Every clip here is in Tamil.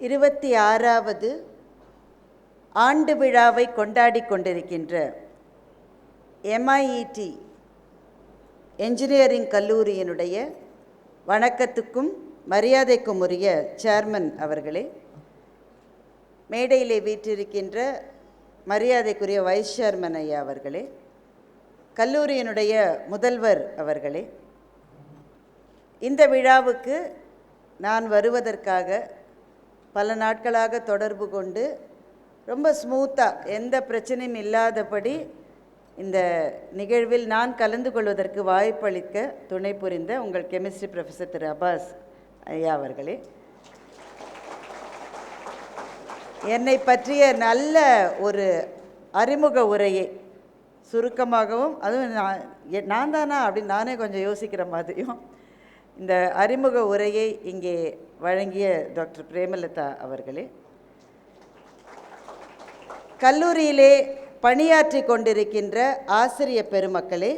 26வது ஆண்டு விழாவை கொண்டாடி கொண்டிருக்கின்ற MIET என்ஜினியரிங் கல்லூரியினுடைய வணக்கத்துக்கும் மரியாதைக்கும் உரிய சேர்மன் அவர்களே, மேடையிலே வீற்றிருக்கின்ற மரியாதைக்குரிய வைஸ் சேர்மன் ஐயா அவர்களே, கல்லூரியினுடைய முதல்வர் அவர்களே, இந்த விழாவுக்கு நான் வருவதற்காக பல நாட்களாக தொடர்பு கொண்டு ரொம்ப ஸ்மூத்தாக எந்த பிரச்சனையும் இல்லாதபடி இந்த நிகழ்வில் நான் கலந்து கொள்வதற்கு வாய்ப்பளிக்க துணை புரிந்த உங்கள் கெமிஸ்ட்ரி ப்ரொஃபஸர் திரு அப்பாஸ் ஐயா அவர்களே, என்னை பற்றிய நல்ல ஒரு அறிமுக உரையை சுருக்கமாகவும், அதுவும் நான் தானா அப்படின்னு நானே கொஞ்சம் யோசிக்கிற மாதிரியும் இந்த அறிமுக உரையை இங்கே வழங்கிய டாக்டர் பிரேமலதா அவர்களே, கல்லூரியிலே பணியாற்றி கொண்டிருக்கின்ற ஆசிரிய பெருமக்களே,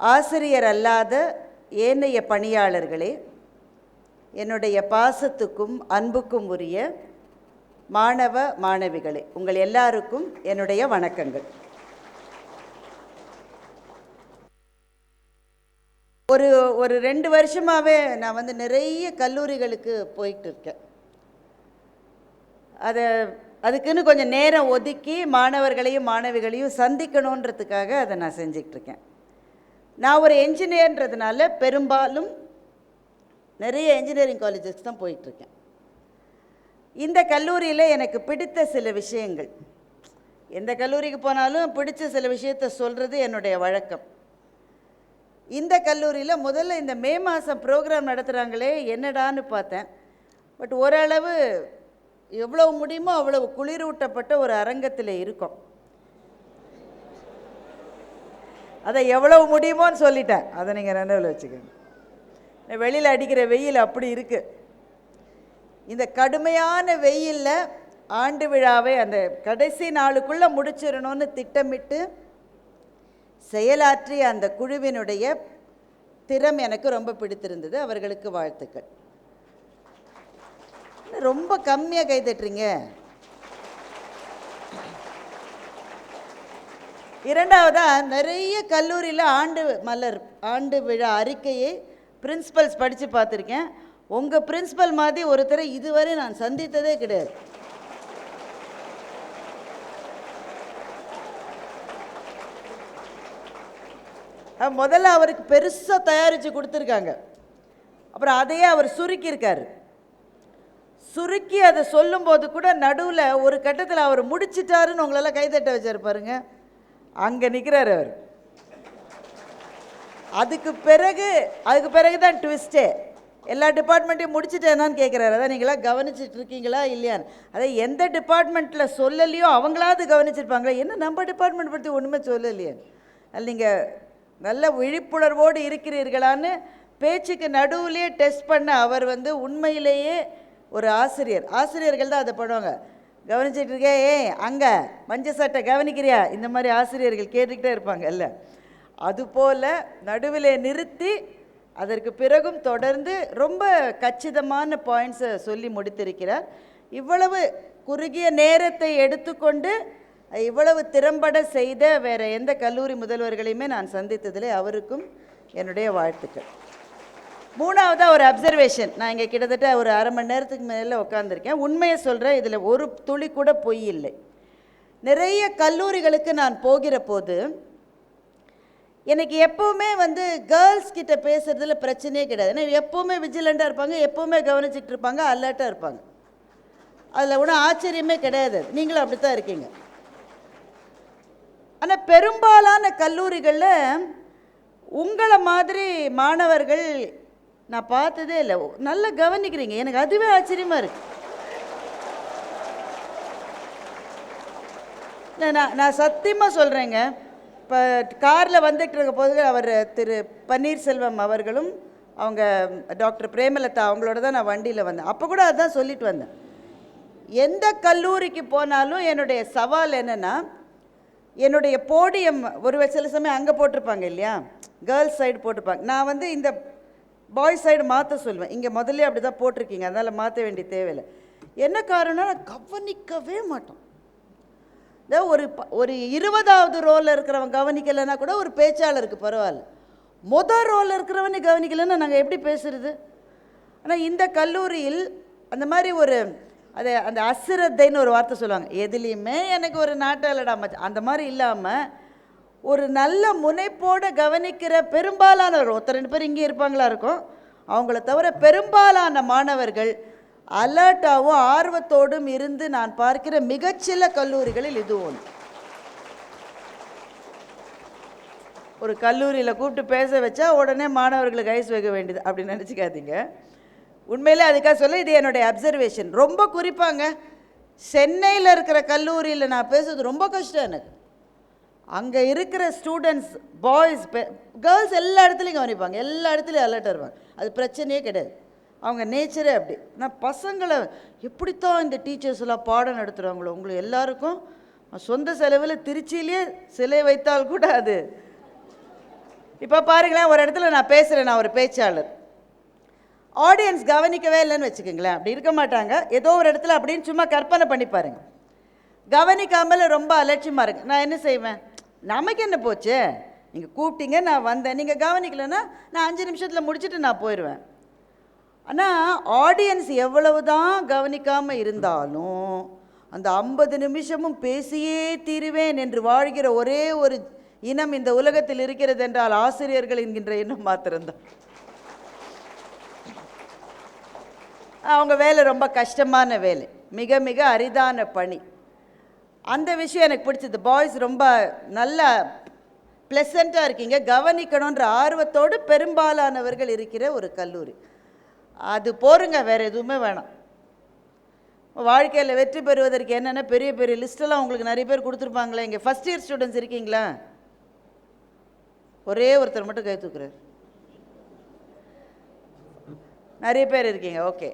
ஆசிரியர் அல்லாத ஏனைய பணியாளர்களே, என்னுடைய பாசத்துக்கும் அன்புக்கும் உரிய மாணவ மாணவிகளே, உங்கள் எல்லாருக்கும் என்னுடைய வணக்கங்கள். ஒரு 2 வருஷமாகவே நான் நிறைய கல்லூரிகளுக்கு போயிட்டு இருக்கேன். அதுக்குன்னு கொஞ்சம் நேரம் ஒதுக்கி மாணவர்களையும் மாணவிகளையும் சந்திக்கணுன்றதுக்காக அதை நான் செஞ்சுக்கிட்டு இருக்கேன். நான் ஒரு என்ஜினியர்ன்றதுனால பெரும்பாலும் நிறைய என்ஜினியரிங் காலேஜஸ் தான் போயிட்டுருக்கேன். இந்த கல்லூரியில் எனக்கு பிடித்த சில விஷயங்கள், எந்த கல்லூரிக்கு போனாலும் பிடிச்ச சில விஷயத்தை சொல்கிறது என்னுடைய வழக்கம். இந்த கல்லூரியில் முதல்ல இந்த மே மாதம் ப்ரோக்ராம் நடத்துகிறாங்களே என்னடான்னு பார்த்தேன். பட் ஓரளவு எவ்வளவு முடியுமோ அவ்வளவு குளிரூட்டப்பட்ட ஒரு அரங்கத்தில் இருக்கும். அதை எவ்வளவு முடியுமோன்னு சொல்லிட்டேன், அதை நீங்கள் நினைவில் வச்சுக்கோங்க. வெளியில் அடிக்கிற வெயில் அப்படி இருக்குது. இந்த கடுமையான வெயிலில் ஆண்டு விழாவை அந்த கடைசி நாளுக்குள்ளே முடிச்சிடணும்னு திட்டமிட்டு செயலாற்றிய அந்த குழுவினுடைய திறம் எனக்கு ரொம்ப பிடித்திருந்தது. அவர்களுக்கு வாழ்த்துக்கள். ரொம்ப கம்மியாக கை தட்டுறீங்க. இரண்டாவதாக, நிறைய கல்லூரியில் ஆண்டு விழா அறிக்கையை பிரின்சிபல்ஸ் படித்து பார்த்துருக்கேன். உங்கள் பிரின்சிபல் மாதிரி ஒருத்தரை இதுவரை நான் சந்தித்ததே கிடையாது. முதல்ல அவருக்கு பெருசாக தயாரித்து கொடுத்துருக்காங்க. அப்புறம் அதையே அவர் சுருக்கியிருக்காரு. சுருக்கி அதை சொல்லும்போது கூட நடுவில் ஒரு கட்டத்தில் அவர் முடிச்சிட்டாருன்னு உங்களெல்லாம் கைதட்ட வச்சார் பாருங்க, அங்கே நிற்கிறார் அவர். அதுக்கு பிறகு தான் ட்விஸ்ட்டே. எல்லா டிபார்ட்மெண்ட்டையும் முடிச்சுட்டேன்னான்னு கேட்குறாரு. அதான் நீங்களாம் கவனிச்சுட்டு இருக்கீங்களா இல்லையான்னு. அதை எந்த டிபார்ட்மெண்ட்டில் சொல்லலையோ அவங்களாவது கவனிச்சிருப்பாங்களே, என்ன நம்ம டிபார்ட்மெண்ட் பற்றி ஒன்றுமே சொல்லலையே. அது நீங்கள் நல்ல விழிப்புணர்வோடு இருக்கிறீர்களான்னு பேச்சுக்கு நடுவுலேயே டெஸ்ட் பண்ண அவர் உண்மையிலேயே ஒரு ஆசிரியர்கள் தான் அதை பண்ணுவாங்க. கவனிச்சிட்டு இருக்கே, அங்கே மஞ்சள் சட்டை கவனிக்கிறியா, இந்த மாதிரி ஆசிரியர்கள் கேட்டுக்கிட்டே இருப்பாங்க இல்லை. அதுபோல் நடுவிலே நிறுத்தி அதற்கு பிறகும் தொடர்ந்து ரொம்ப கச்சிதமான பாயிண்ட்ஸை சொல்லி முடித்திருக்கிறார். இவ்வளவு குறுகிய நேரத்தை எடுத்துக்கொண்டு இவ்வளவு திறம்பட செய்த வேறு எந்த கல்லூரி முதல்வர்களையுமே நான் சந்தித்ததிலே அவருக்கும் என்னுடைய வாழ்த்துக்கள். மூணாவதாக ஒரு அப்சர்வேஷன். நான் இங்கே கிட்டத்தட்ட ஒரு அரை மணி நேரத்துக்கு மேலே உட்காந்துருக்கேன். உண்மையை சொல்கிறேன், இதில் ஒரு துளி கூட பொய் இல்லை. நிறைய கல்லூரிகளுக்கு நான் போகிற போது எனக்கு எப்போவுமே கேர்ள்ஸ் கிட்ட பேசுகிறதுல பிரச்சனையே கிடையாது. ஏன்னா எப்போவுமே விஜிலண்டாக இருப்பாங்க, எப்போவுமே கவனிச்சிட்டு இருப்பாங்க, அலர்ட்டாக இருப்பாங்க. அதில் ஒன்றும் ஆச்சரியமே கிடையாது. நீங்களும் அப்படி தான் இருக்கீங்க. ஆனால் பெரும்பாலான கல்லூரிகளில் உங்களை மாதிரி மாணவர்கள் நான் பார்த்ததே இல்லை. நல்லா கவனிக்கிறீங்க, எனக்கு அதுவே ஆச்சரியமாக இருக்குது. இல்லை, நான் சத்தியமாக சொல்கிறேங்க. இப்போ காரில் வந்துட்டு இருக்க போது அவர் திரு பன்னீர்செல்வம் அவர்களும் அவங்க டாக்டர் பிரேமலதா அவங்களோட தான் நான் வண்டியில் வந்தேன். அப்போ கூட அதுதான் சொல்லிட்டு வந்தேன். எந்த கல்லூரிக்கு போனாலும் என்னுடைய சவால் என்னென்னா, என்னுடைய போடியம் ஒரு சில சமயம் அங்கே போட்டிருப்பாங்க இல்லையா, கேர்ள்ஸ் சைடு போட்டிருப்பாங்க. நான் இந்த பாய்ஸ் சைடு மாற்ற சொல்லுவேன். இங்கே முதல்ல அப்படி தான் போட்டிருக்கீங்க, அதனால் மாற்ற வேண்டிய தேவையில்லை. என்ன காரணம்னா கவனிக்கவே மாட்டோம். ஒரு 20வது ரோலில் இருக்கிறவன் கவனிக்கலைன்னா கூட ஒரு பேச்சாளருக்கு பரவாயில்ல, முதல் ரோலில் இருக்கிறவனே கவனிக்கலைன்னா நாங்கள் எப்படி பேசுறது? ஆனால் இந்த கல்லூரியில் அந்த மாதிரி ஒரு அந்த அசிரத்தைன்னு ஒரு வார்த்தை சொல்லுவாங்க, எதுலேயுமே எனக்கு ஒரு நாட்டாளடா மச்சான், அந்த மாதிரி இல்லாமல் ஒரு நல்ல முனைப்போடு கவனிக்கிற பெரும்பாலானவர்கள், ஒருத்தர் 2 பேர் இங்கே இருப்பாங்களா இருக்கும், அவங்கள தவிர பெரும்பாலான மாணவர்கள் அலர்ட்டாகவும் ஆர்வத்தோடும் இருந்து நான் பார்க்கிற மிகச்சில கல்லூரிகளில் இது ஒன்று. ஒரு கல்லூரியில் கூப்பிட்டு பேச வச்சா உடனே மாணவர்களுக்கு ஐஸ் வைக்க வேண்டியது அப்படின்னு நினச்சிக்காதீங்க. உண்மையிலே அதுக்காக சொல்ல, இது என்னுடைய அப்சர்வேஷன். ரொம்ப குறிப்பாங்க சென்னையில் இருக்கிற கல்லூரியில் நான் பேசுறது ரொம்ப கஷ்டம் எனக்கு. அங்கே இருக்கிற ஸ்டூடெண்ட்ஸ், பாய்ஸ், கேர்ள்ஸ் எல்லா இடத்துலையும் கவனிப்பாங்க, எல்லா இடத்துலையும் அலர்ட்டாக இருப்பாங்க, அது பிரச்சனையே கிடையாது, அவங்க நேச்சரே அப்படி. நான் பசங்களை எப்படித்தான் இந்த டீச்சர்ஸ் எல்லாம் பாடம் நடத்துகிறாங்களோ, உங்களுக்கு எல்லாருக்கும் சொந்த செலவில் திருச்சியிலே சிலை வைத்தால் கூட அது. இப்போ பாருங்களேன், ஒரு இடத்துல நான் பேசுகிறேன், நான் ஒரு பேச்சாளர், ஆடியன்ஸ் கவனிக்கவே இல்லைன்னு வச்சுக்கோங்களேன், அப்படி இருக்க மாட்டாங்க, ஏதோ ஒரு இடத்துல அப்படின்னு சும்மா கற்பனை பண்ணி பாருங்க, கவனிக்காமல் ரொம்ப அலட்சியமாக இருக்கு, நான் என்ன செய்வேன்? நமக்கு என்ன போச்சு, நீங்கள் கூப்பிட்டீங்க, நான் வந்தேன், நீங்கள் கவனிக்கலைன்னா நான் 5 நிமிஷத்தில் முடிச்சுட்டு நான் போயிடுவேன். ஆனால் ஆடியன்ஸ் எவ்வளவு தான் கவனிக்காமல் இருந்தாலும் அந்த 50 நிமிஷமும் பேசியே தீருவேன் என்று வாழ்கிற ஒரே ஒரு இனம் இந்த உலகத்தில் இருக்கிறது என்றால் ஆசிரியர்கள் என்கின்ற இனம் மாத்திரம்தான். அவங்க வேலை ரொம்ப கஷ்டமான வேலை, மிக மிக அரிதான பணி. அந்த விஷயம் எனக்கு பிடிச்சது. பாய்ஸ் ரொம்ப நல்லா ப்ளசண்ட்டாக இருக்கீங்க, கவனிக்கணுன்ற ஆர்வத்தோடு பெரும்பாலானவர்கள் இருக்கிற ஒரு கல்லூரி. அது போருங்க, வேறு எதுவுமே வேணாம். வாழ்க்கையில் வெற்றி பெறுவதற்கு என்னென்ன பெரிய பெரிய லிஸ்ட்டெல்லாம் உங்களுக்கு நிறைய பேர் கொடுத்துருப்பாங்களே. இங்கே ஃபஸ்ட் இயர் ஸ்டூடெண்ட்ஸ் இருக்கீங்களா? ஒரே ஒருத்தர் மட்டும் கை தூக்குறாரு. நிறைய பேர் இருக்கீங்க, ஓகே.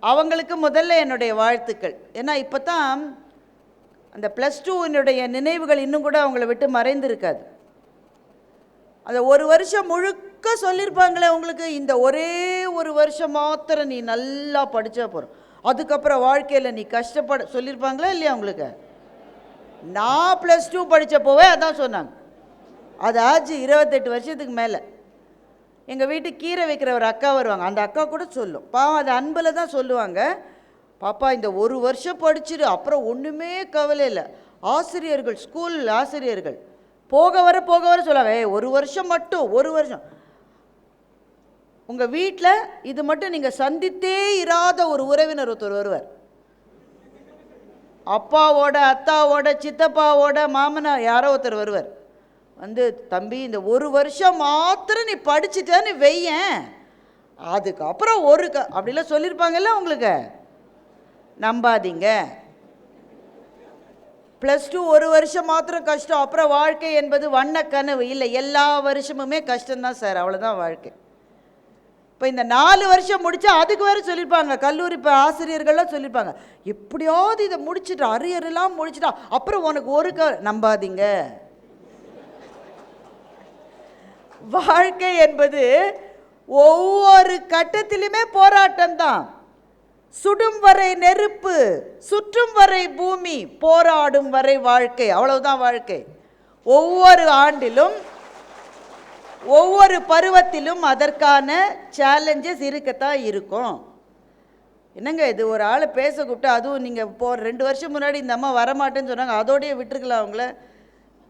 அவங்களுக்கு முதல்ல என்னுடைய வாழ்த்துக்கள். ஏன்னா இப்போ தான் அந்த +2 நினைவுகள் இன்னும் கூட அவங்கள விட்டு மறைந்திருக்காது. அந்த ஒரு வருஷம் முழுக்க சொல்லியிருப்பாங்களே உங்களுக்கு, இந்த ஒரே ஒரு வருஷம் மாத்திரம் நீ நல்லா படித்தா போகிறோம், அதுக்கப்புறம் வாழ்க்கையில் நீ கஷ்டப்பட சொல்லியிருப்பாங்களா இல்லையா உங்களுக்கு? நான் +2 படித்தப்போவே அதான் சொன்னாங்க. அது ஆச்சு 28 வருஷத்துக்கு மேலே. எங்கள் வீட்டுக்கு கீரை வைக்கிற ஒரு அக்கா வருவாங்க, அந்த அக்கா கூட சொல்லும், பாவம் அது அன்பில் தான் சொல்லுவாங்க, பாப்பா இந்த ஒரு வருஷம் படிச்சுடு, அப்புறம் ஒன்றுமே கவலை இல்லை. ஆசிரியர்கள், ஸ்கூல் ஆசிரியர்கள் போக வர சொல்லுவாங்க, ஒரு வருஷம் மட்டும், ஒரு வருஷம். உங்கள் வீட்டில் இது மட்டும் நீங்கள் சந்தித்தே இராத ஒரு உறவினர் ஒருத்தர் வருவார், அப்பாவோட அத்தாவோட சித்தப்பாவோட மாமனார் யாரோ ஒருத்தர் வருவார், வந்து தம்பி இந்த ஒரு வருஷம் மாத்திரம் நீ படிச்சுட்டேன்னு வெய்யேன், அதுக்கப்புறம் அப்படிலாம் சொல்லியிருப்பாங்கல்ல உங்களுக்கு. நம்பாதீங்க, +2 ஒரு வருஷம் மாத்திரம் கஷ்டம், அப்புறம் வாழ்க்கை என்பது வண்ண கனவு இல்லை, எல்லா வருஷமுமே கஷ்டம்தான் சார், அவ்வளோதான் வாழ்க்கை. இப்போ இந்த 4 வருஷம் முடித்தா அதுக்கு வேறு சொல்லியிருப்பாங்க, கல்லூரி இப்போ ஆசிரியர்கள்லாம் சொல்லியிருப்பாங்க, எப்படியாவது இதை முடிச்சுட்டா, அரியரெல்லாம் முடிச்சுட்டா அப்புறம் உனக்கு நம்பாதீங்க. வாழ்க்கை என்பது ஒவ்வொரு கட்டத்திலுமே போராட்டம் தான். சுடும் வரை நெருப்பு, சுற்றும் வரை பூமி, போராடும் வரை வாழ்க்கை, அவ்வளவுதான் வாழ்க்கை. ஒவ்வொரு ஆண்டிலும் ஒவ்வொரு பருவத்திலும் அதற்கான சேலஞ்சஸ் இருக்கத்தான் இருக்கும். என்னங்க இது, ஒரு ஆளை பேச கூப்பிட்டு, அதுவும் நீங்கள் 2 வருஷம் முன்னாடி இந்த அம்மா வரமாட்டேன்னு சொன்னாங்க, அதோடையே விட்டுருக்கலாம் அவங்கள,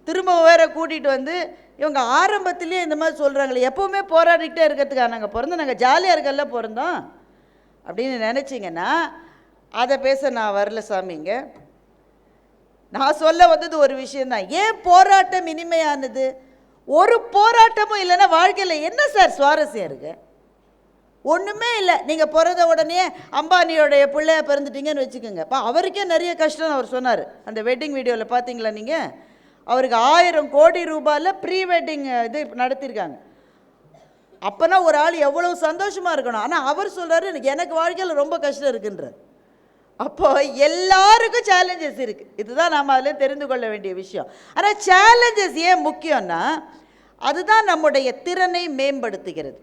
திரும்ப வேற கூட்டிகிட்டு வந்து இவங்க ஆரம்பத்திலேயே இந்த மாதிரி சொல்கிறாங்களே, எப்போவுமே போராடிக்கிட்டே இருக்கிறதுக்காக நாங்கள் பிறந்தோம், நாங்கள் ஜாலியாக இருக்கல பிறந்தோம் அப்படின்னு நினச்சிங்கன்னா அதை பேச நான் வரல சாமிங்க. நான் சொல்ல வந்தது ஒரு விஷயந்தான், ஏன் போராட்டம் இனிமையானது? ஒரு போராட்டமும் இல்லைன்னா வாழ்க்கையில் என்ன சார் சுவாரஸ்யம் இருக்கு? ஒன்றுமே இல்லை. நீங்கள் பிறந்த உடனே அம்பானியோடைய பிள்ளையா பிறந்துட்டீங்கன்னு வச்சுக்கோங்க, அப்போ அவருக்கே நிறைய கஷ்டம்னு அவர் சொன்னார். அந்த வெட்டிங் வீடியோவில் பார்த்தீங்களா நீங்கள்? அவருக்கு 1000 கோடி ரூபாயில் ப்ரீ வெட்டிங் இது நடத்தியிருக்காங்க. அப்போனா ஒரு ஆள் எவ்வளோ சந்தோஷமாக இருக்கணும். ஆனால் அவர் சொல்கிறாரு எனக்கு வாழ்க்கையில் ரொம்ப கஷ்டம் இருக்குன்றார். அப்போ எல்லாருக்கும் சேலஞ்சஸ் இருக்குது, இதுதான் நாம் அதில் தெரிந்து கொள்ள வேண்டிய விஷயம். ஆனால் சேலஞ்சஸ் ஏன் முக்கியம்னா அதுதான் நம்முடைய திறனை மேம்படுத்துகிறது.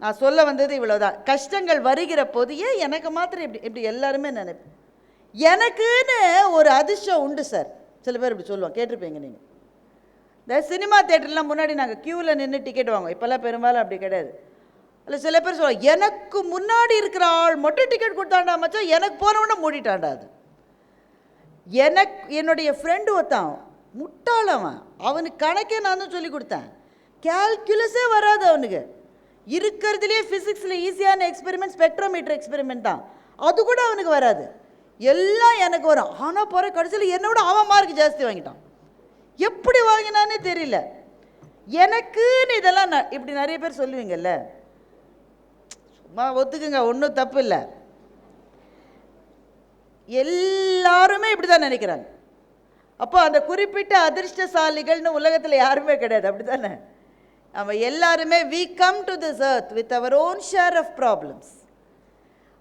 நான் சொல்ல வந்தது இவ்வளோதான். கஷ்டங்கள் வருகிற போது ஏன் எனக்கு மாத்திரம் இப்படி இப்படி எல்லாருமே நினைப்பேன். எனக்குன்னு ஒரு அதிர்ஷ்டம் உண்டு சார். சில பேர் இப்படி சொல்லுவாங்க, கேட்டிருப்பீங்க நீங்கள். இந்த சினிமா தேட்டர்லாம் முன்னாடி நாங்கள் க்யூவில் நின்று டிக்கெட் வாங்குவோம். இப்போல்லாம் பெரும்பாலும் அப்படி கிடையாது. அதில் சில பேர் சொல்லுவாங்க, எனக்கு முன்னாடி இருக்கிற ஆள் மட்டும் டிக்கெட் கொடுத்தாண்டா மச்சான், எனக்கு போனவொன்னே மூடிட்டாண்டா. அது என்னுடைய ஃப்ரெண்டு ஒருத்தான் முட்டாளவன். அவனுக்கு கணக்கே நான் தான் சொல்லி கொடுத்தேன். கேல்குலஸே வராது அவனுக்கு. இருக்கிறதுலே ஃபிசிக்ஸில் ஈஸியான எக்ஸ்பெரிமெண்ட் ஸ்பெக்ட்ரோமீட்டர் எக்ஸ்பெரிமெண்ட் தான். அது கூட அவனுக்கு வராது. எல்லாம் எனக்கு வரும். ஆனால் போகிற கடைசியில் என்னை விட அவன் மார்க் ஜாஸ்தி வாங்கிட்டான். எப்படி வாங்கினானே தெரியல. எனக்குன்னு இதெல்லாம் இப்படி நிறைய பேர் சொல்லுவீங்கல்ல, சும்மா ஒத்துக்குங்க, ஒன்றும் தப்பு இல்லை. எல்லாருமே இப்படி தான் நினைக்கிறாங்க. அப்போ அந்த குறிப்பிட்ட அதிர்ஷ்டசாலிகள்னு உலகத்தில் யாருமே கிடையாது, அப்படி தானே? நம்ம எல்லாருமே we come to this earth with our own share of problems.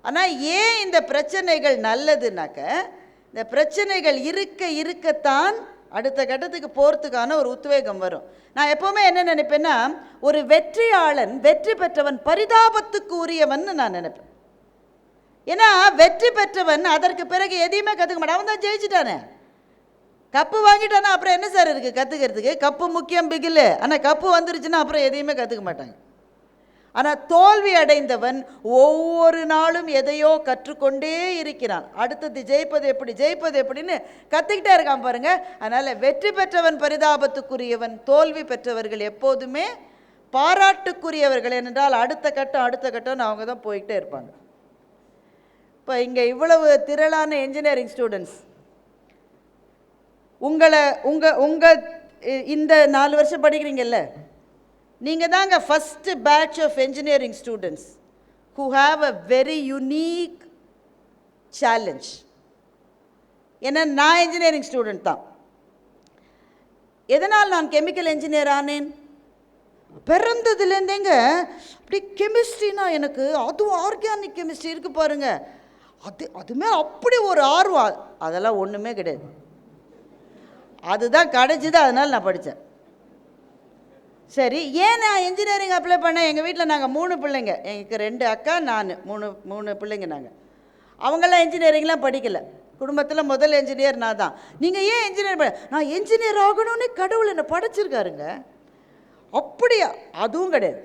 ஆனால் ஏன் இந்த பிரச்சனைகள் நல்லதுனாக்க, இந்த பிரச்சனைகள் இருக்கத்தான் அடுத்த கட்டத்துக்கு போகிறதுக்கான ஒரு உத்வேகம் வரும். நான் எப்போவுமே என்ன நினைப்பேன்னா, ஒரு வெற்றியாளன் வெற்றி பெற்றவன் பரிதாபத்துக்கு உரியவன் நான் நினைப்பேன். ஏன்னா வெற்றி பெற்றவன் அதற்கு பிறகு எதையுமே கற்றுக்க மாட்டான். அவன் தான் ஜெயிச்சிட்டானே, கப்பு வாங்கிட்டானா அப்புறம் என்ன சார் இருக்குது கற்றுக்கிறதுக்கு? கப்பு முக்கியம், பிகில். ஆனால் கப்பு வந்துருச்சுன்னா அப்புறம் எதையுமே கற்றுக்க மாட்டாங்க. ஆனால் தோல்வி அடைந்தவன் ஒவ்வொரு நாளும் எதையோ கற்றுக்கொண்டே இருக்கிறான். அடுத்தது ஜெயிப்பது எப்படின்னு கற்றுக்கிட்டே இருக்கான் பாருங்க. அதனால் வெற்றி பெற்றவன் பரிதாபத்துக்குரியவன், தோல்வி பெற்றவர்கள் எப்போதுமே பாராட்டுக்குரியவர்கள். என்றால் அடுத்த கட்டம்னு அவங்க தான் போய்கிட்டே இருப்பாங்க. இப்போ இங்கே இவ்வளவு திரளான என்ஜினியரிங் ஸ்டூடெண்ட்ஸ், உங்கள் இந்த 4 வருஷம் படிக்கிறீங்கல்ல, நீங்கள் தாங்க first batch of engineering students who have a very unique challenge. ஏன்னா நான் என்ஜினியரிங் ஸ்டூடெண்ட் தான். எதனால் நான் கெமிக்கல் என்ஜினியர் ஆனேன்? பிறந்ததுலேருந்தேங்க அப்படி கெமிஸ்ட்ரினா எனக்கு, அதுவும் ஆர்கானிக் கெமிஸ்ட்ரி இருக்குது பாருங்க, அதுமே அப்படி ஒரு ஆர்வம். அதெல்லாம் ஒன்றுமே கிடையாது. அதுதான் கிடைச்சிது, அதனால் நான் படித்தேன். சரி, ஏன் நான் இன்ஜினியரிங் அப்ளை பண்ணேன்? எங்கள் வீட்டில் நாங்கள் 3 பிள்ளைங்க, எனக்கு 2 அக்கா, நான் 3 பிள்ளைங்க. நாங்கள் அவங்கெல்லாம் இன்ஜினியரிங்லாம் படிக்கலை. குடும்பத்தில் முதல் என்ஜினியர் நான் தான். நீங்கள் ஏன் இன்ஜினியர் நான் என்ஜினியர் ஆகணும்னு கடவுள் என்னை படைச்சிருக்காருங்க. அப்படியா? அதுவும் கிடையாது.